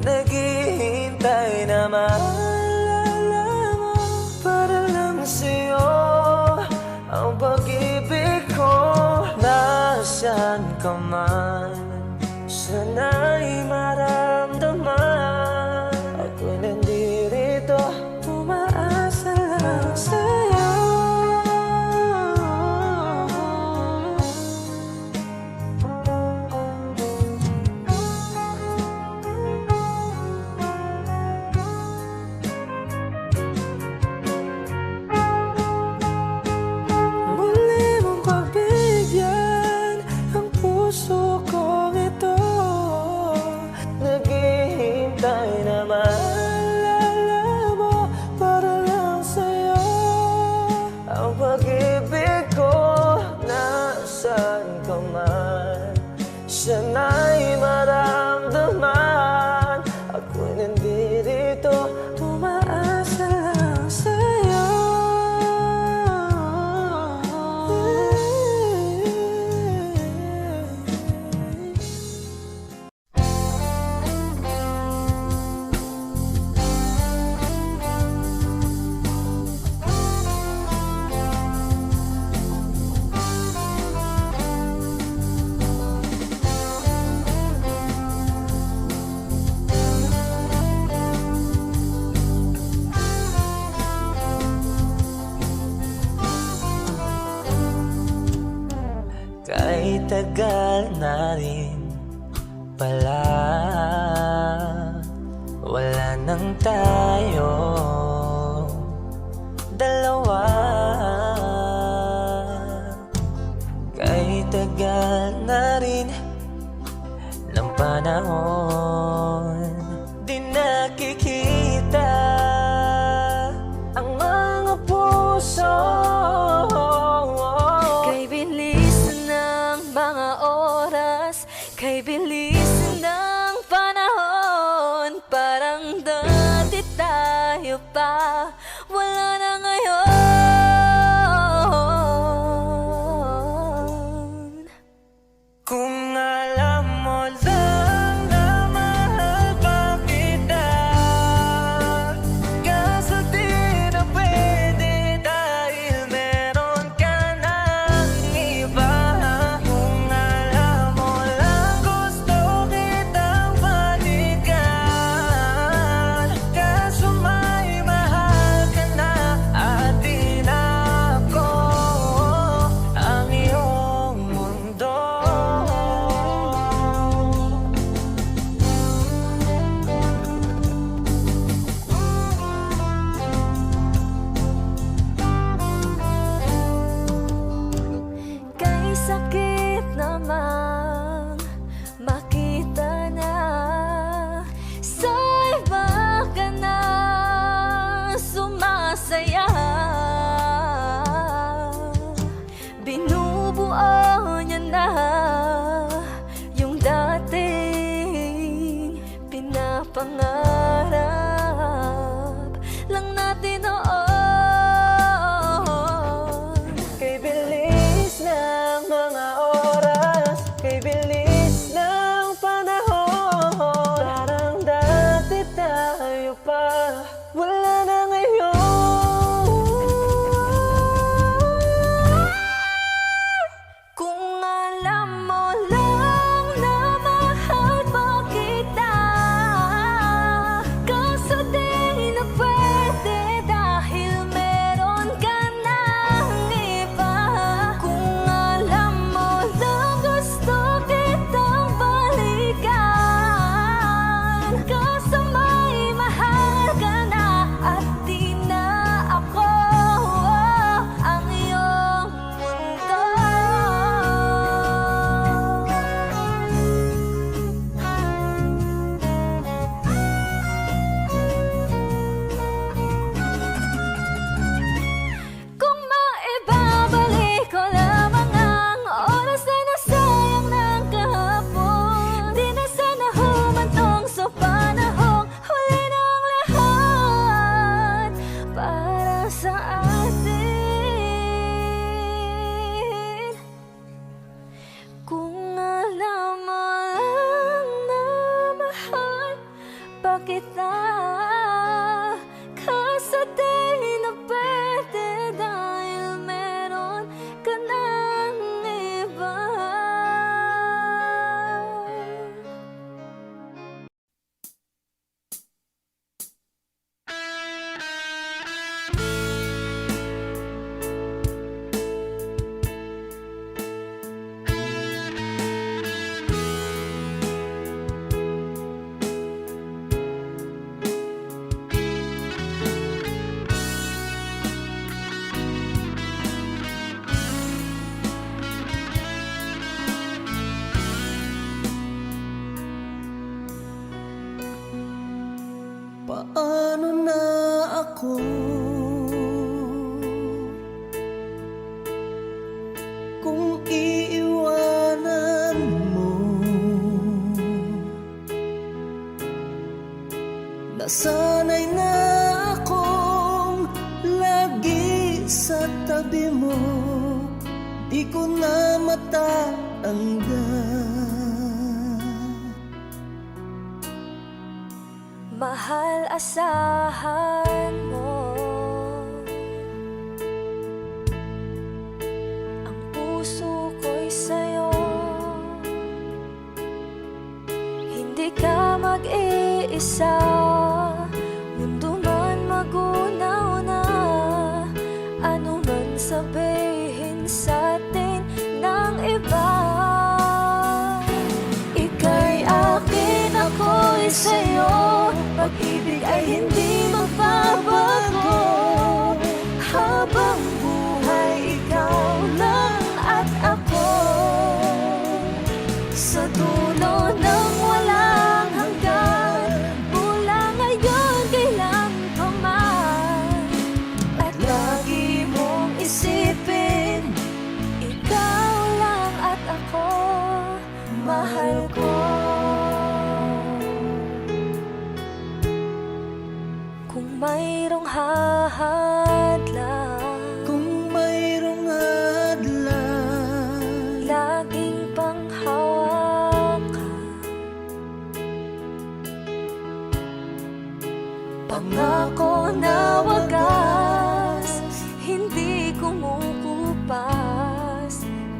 naghihintay na maalala mo para lang sa'yo. Ang pag-ibig ko, nasaan ka man, sana'y maramdaman ako'y nandito, umaasa lang sa'yo. Muli mong pagbigyan ang puso kong ito, naghihintay na maalala mo para lang sa'yo. Ang pag-ibig ko, nasaan ka man, sana'y maramdaman ako'y nandito, tumaasa lang sa'yo. Kahit tagal na rin pala, wala nang tayo dalawa. Kahit tagal na rin ng panahon, di nakikita ang mga puso. Kay bilis ng mga oras, kay bilis ng panahon, parang dati tayo pa, wala na ngayon. Kung alam mo lang na mahal pa kita, kaso di na pwede dahil meron ka ng iba. Kung alam mo lang gusto kitang balikan, kaso may mahal ka na at di na ako ang iyong mundo. Kay sakit namang makita na sa iba ka na sumasaya. Binubuo niya na yung dating pinapangarap lang natin noon. Kay bilis ng mga oras, kay bilis ng panahon, parang dati tayo pa, wala na ngayon. Kung alam ako. Kung iiwanan mo, nasanay na akong lagi sa tabi mo, di ko na matanggal. Mahal, asahan mo ang puso ko'y sa'yo. Hindi ka mag-iisa, mundo man magunaw na, ano man sabihin sa'tin ng iba. Ika'y akin, ako'y sa'yo, pag-ibig ay hindi magbabago. Habang buhay, ikaw lang at ako. Sa dulo ng walang hanggan, mula ngayon kailan pa man. At lagi mong isipin, ikaw lang at ako, mahal ko. Kung mayroong hahadlang, Kung mayroong hadlang, laging panghawakan, pangako na wagas, hindi kumukupas,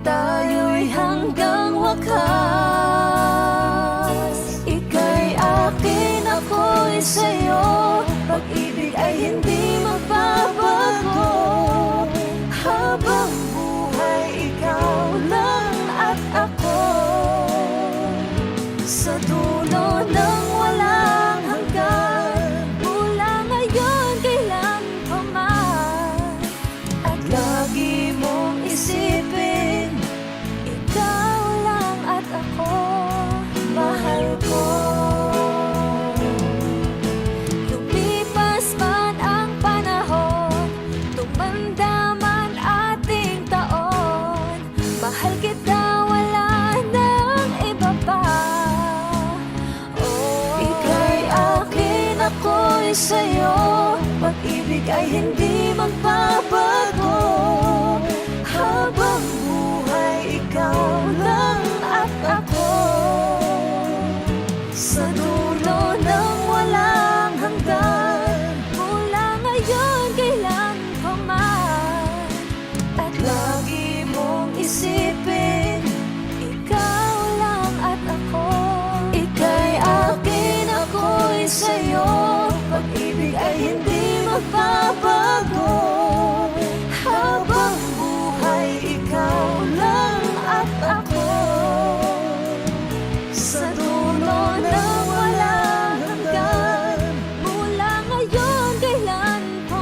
tayo'y hanggang wakas. Ika'y akin, ako'y sa'yo, pag-ibig ay hindi magbabago. Habang buhay, ikaw lang at ako. Sa dulo ng walang hanggan, mula ngayon kailan pa man. At lagi mong isipin, ikaw lang at ako, mahal ko. Lumipas man ang panahon, tumanda man ating taon, mahal kita, wala nang iba pa. Ika'y akin, ako'y sa'yo, pag-ibig ay hindi magbabago. Habang buhay, ikaw lang at ako. Sa dulo ng walang hanggan, mula ngayon kailan pa man. At lagi mong isipin, ikaw lang at ako. Ika'y akin, ako'y sa'yo, pag-ibig ay hindi magbabago. Habang buhay, ikaw lang at ako. Sa dulo ng walang hanggan, mula ngayon kailan pa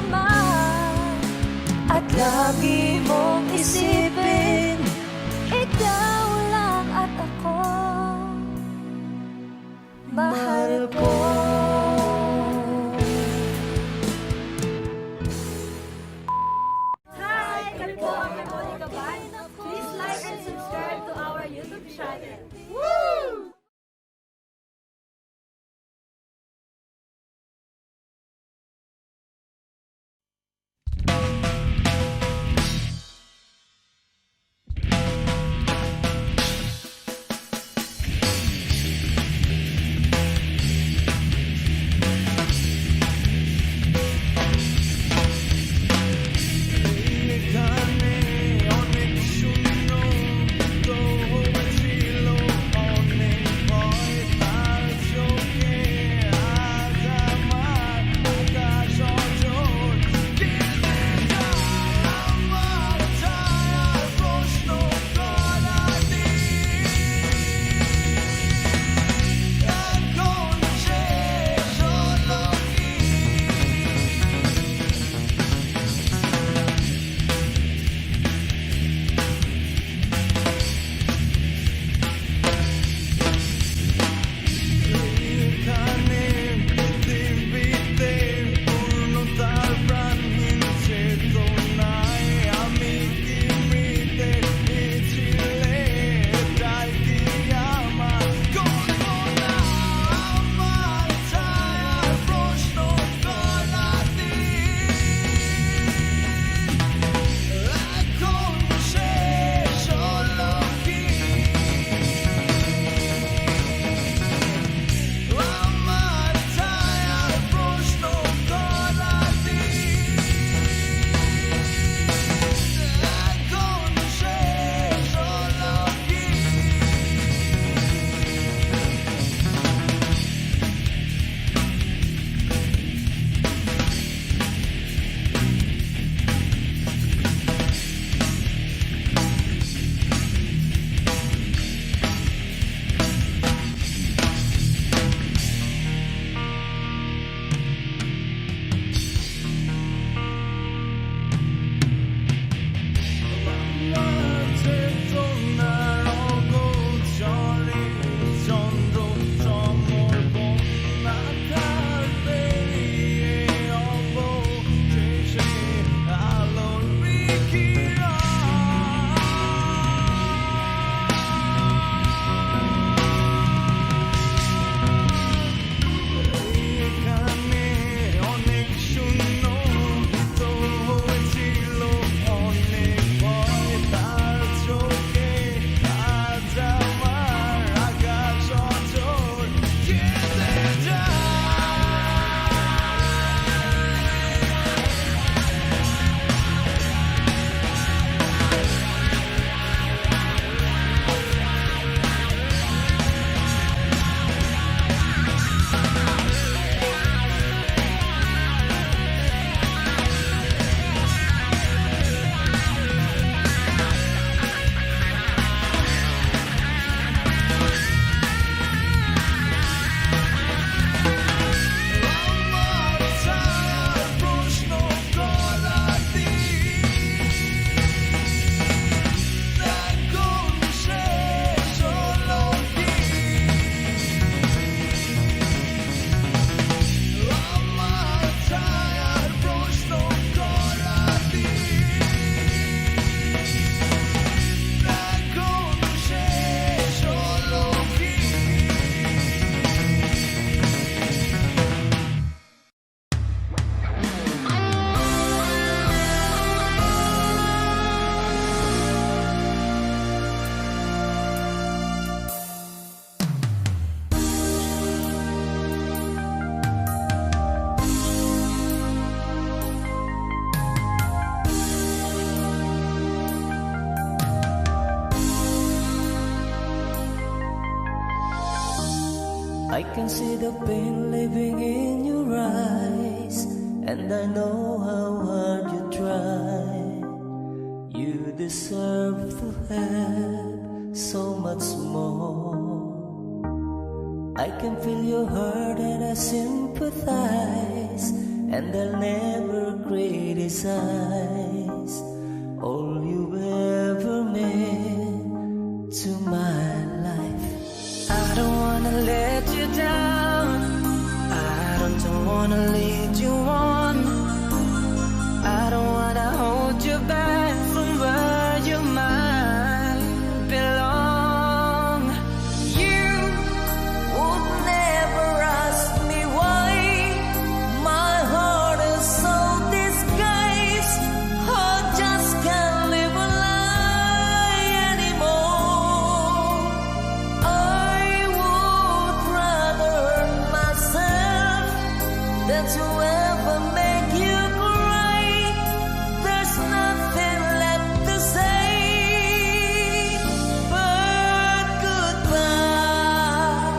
I can see the pain living in your eyes, and I know how hard you try. You deserve to have so much more. I can feel your heart and I sympathize, and I'll never criticize all you ever meant to my life. I don't wanna let you down, I don't wanna lead you on, I don't wanna hold you back from where you might belong. You would never ask me why my heart is so disguised. I just can't live a lie anymore. I would rather hurt myself than to ever make you cry. There's nothing left to say but goodbye.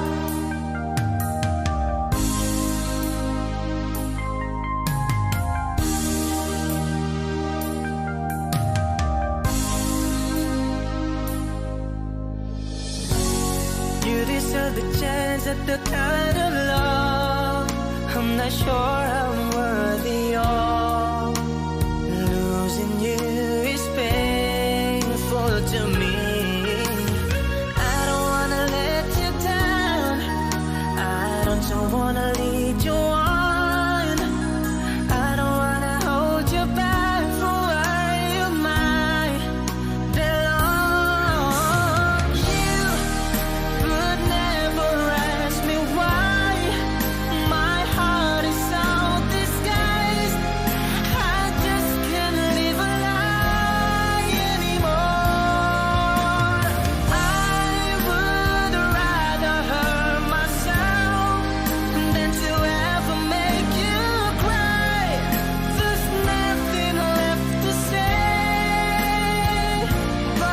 You deserve the chance at the kind of love I'm not sure I'm worthy of. Losing you is painful to me. I don't wanna let you down, I don't wanna lead you on, I don't wanna hold you back from where you might belong. You would never ask me why my heart is so disguised. I just can't live a lie anymore. I would rather hurt myself than to ever make you cry. There's nothing left to say but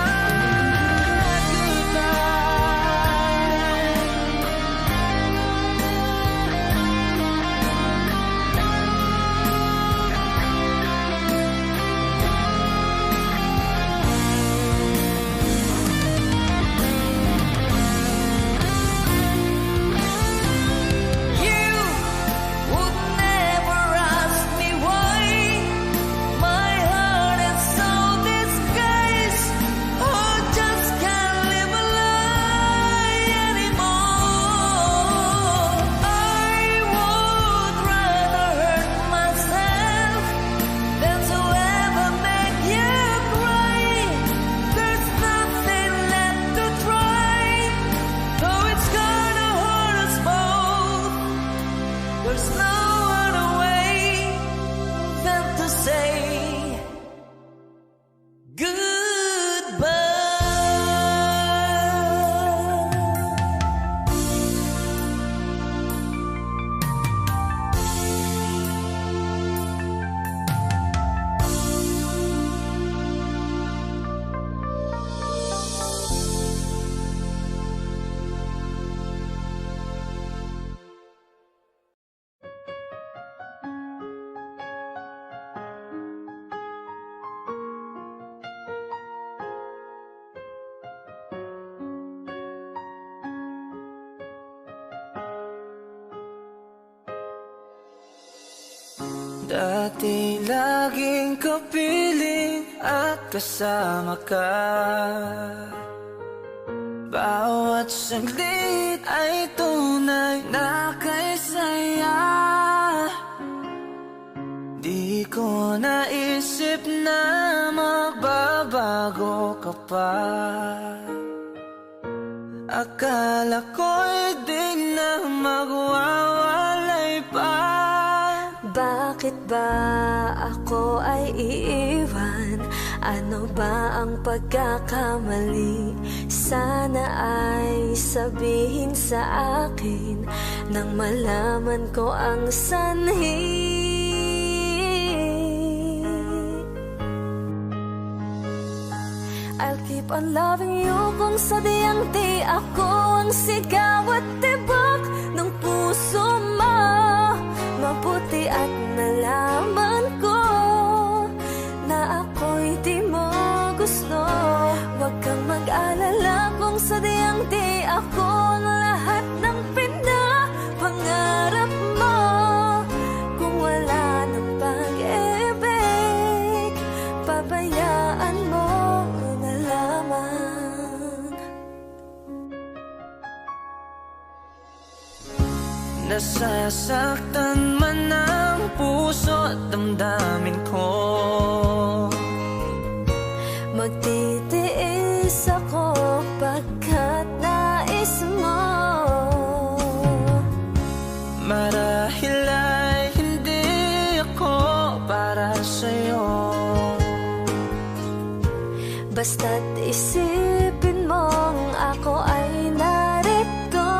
You would never ask me why my heart is so disguised. I just can't live a lie anymore. I would rather hurt myself than to ever make you cry. There's nothing left to try, though it's gonna hurt us both. There's no other way than to say goodbye. dati laging kapiling at kasama ka. Bawat saglit ay tunay na kay saya. Di ko naisip na magbabago ka pa. Akala ko'y di na magwawalay pa. Bakit ba ako ay iiwan? Ano ba ang pagkakamali? Sana ay sabihin sa akin nang malaman ko ang sanhi. I'll keep on loving you kung sadyang di ako ang sigaw at tibok ng nasasaktan man ang puso at damdamin ko. Magtitiis ako pagkat nais mo. Marahil ay hindi ako para sa'yo, basta't isipin mong ako ay narito.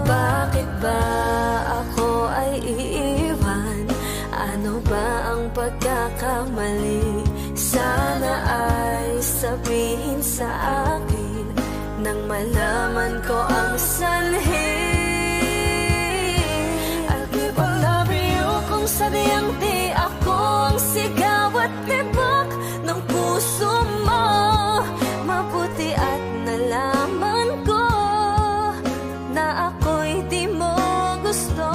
Bakit ba ako ay iiwan? Ano ba ang pagkakamali? Sana ay sabihin sa akin nang malaman ko ang sanhi. I'll keep on loving you kung sadyang di ako ang sigaw at tibok ng puso mo. Mabuti at nalaman ko na ako'y di mo gusto.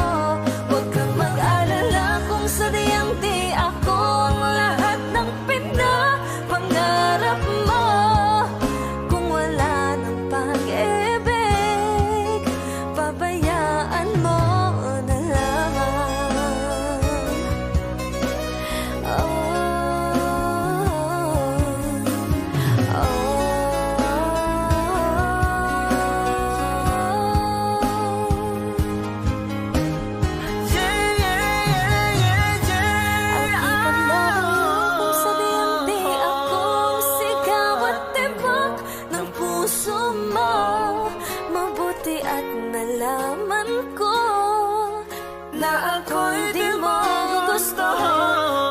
Huwag kang mag-alala kung sadyang di ako ang lahat ng pinapangarap mo. Kung wala ng pag-ibig, pabayaan mo na lamang. Nalaman ko na ako'y di mo gusto.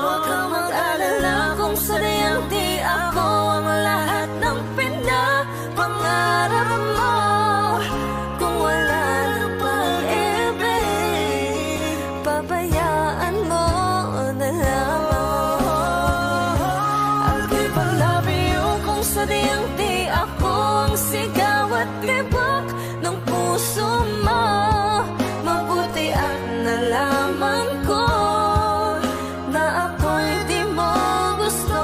Huwag kang mag-alala kung sadyang di ako ang lahat ng pinapangarap mo. Kung wala ng pag-ibig, pabayaan mo na lamang. I'll keep on loving you kung sadyang di ako ang sigaw at tibok ng puso mo. Mabuti at nalaman ko na ako'y di mo gusto.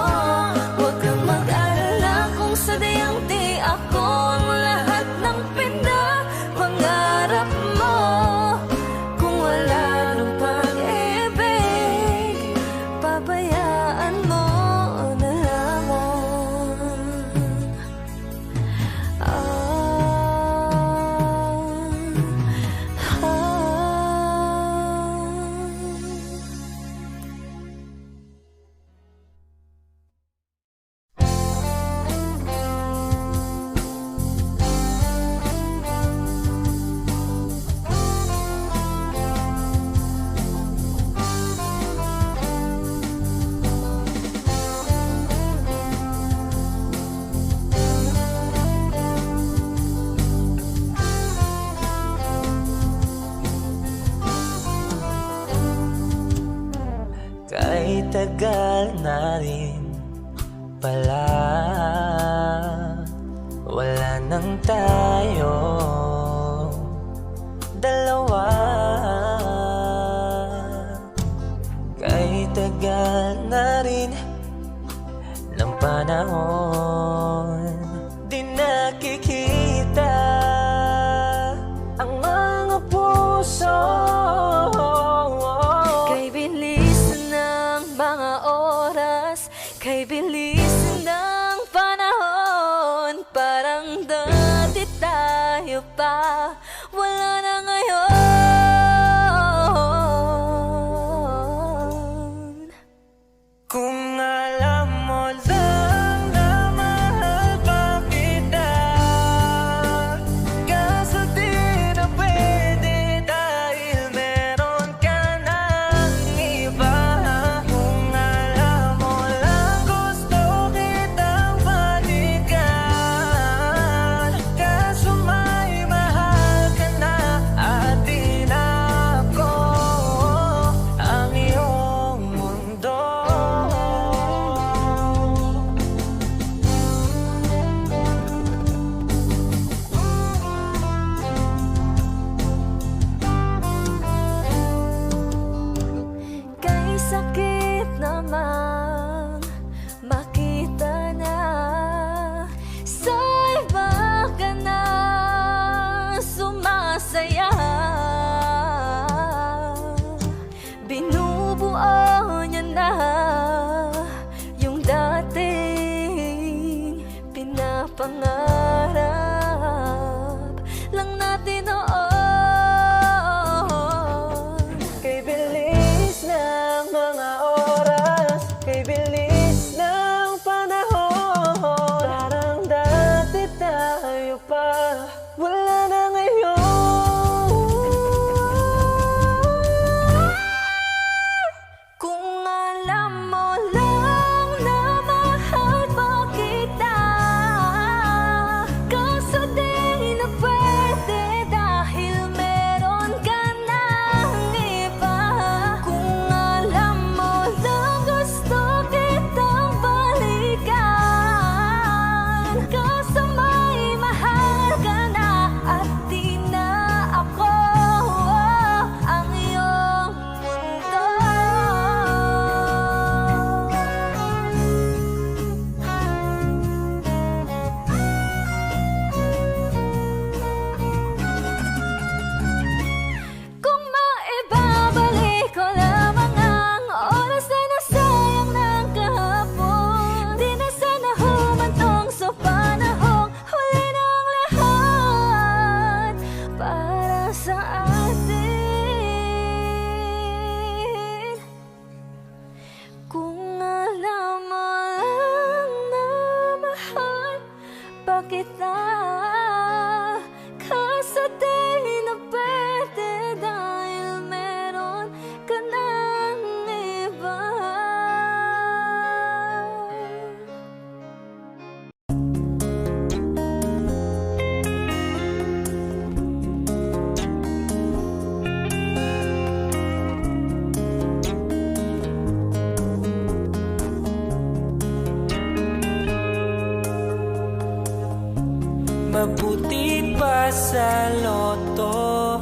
Huwag kang mag-alala kung sadyang di ako ang lahat ng pinapangarap mo. Kung wala ng pag-ibig, pabayaan mo na lamang. Kahit tagal na rin pala, wala nang tayo dalawa. Kahit tagal na rin ng panahon, di nakikita ang mga puso. Kay bilis ng mga oras, kay bilis ng panahon, parang dati tayo pa, wala na ngayon. Kung alam mo lang na mahal pa kita, kaso di na pwede dahil meron ka ng iba. Kung alam mo lang gusto kita. Kaso di na pwede dahil meron ka ng iba. Mabuti pa sa loto,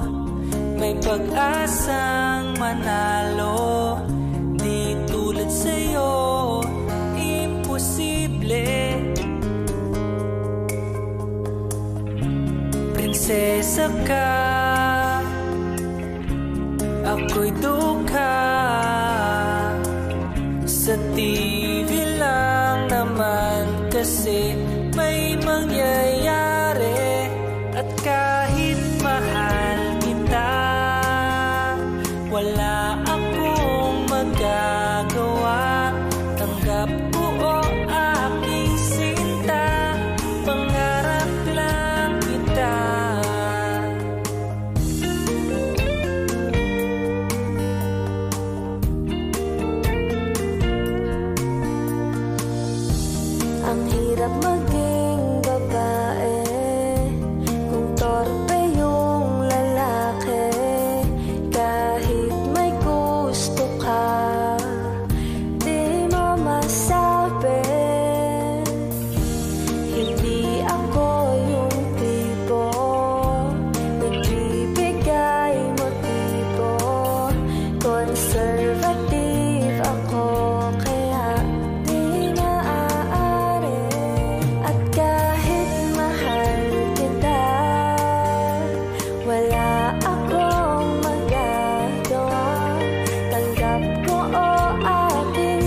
may pag-asang manalo. Di tulad sa'yo, imposible. Prinsesa ka, ako'y dukha. Sa TV lang naman kasi may mangyayari. At kahit mahal kita, wala akong magagawa. Tanggap ko o aking sinta, pangarap lang kita. Ang hirap maging babae kung torpe yung lalaki. Kahit may gusto ka, di mo masabi. Hindi ako yung tipo nagbibigay motibo. Conservative ako, kaya di maaari. At kahit mahal kita, wala akong magagawa. Tanggap ko o aking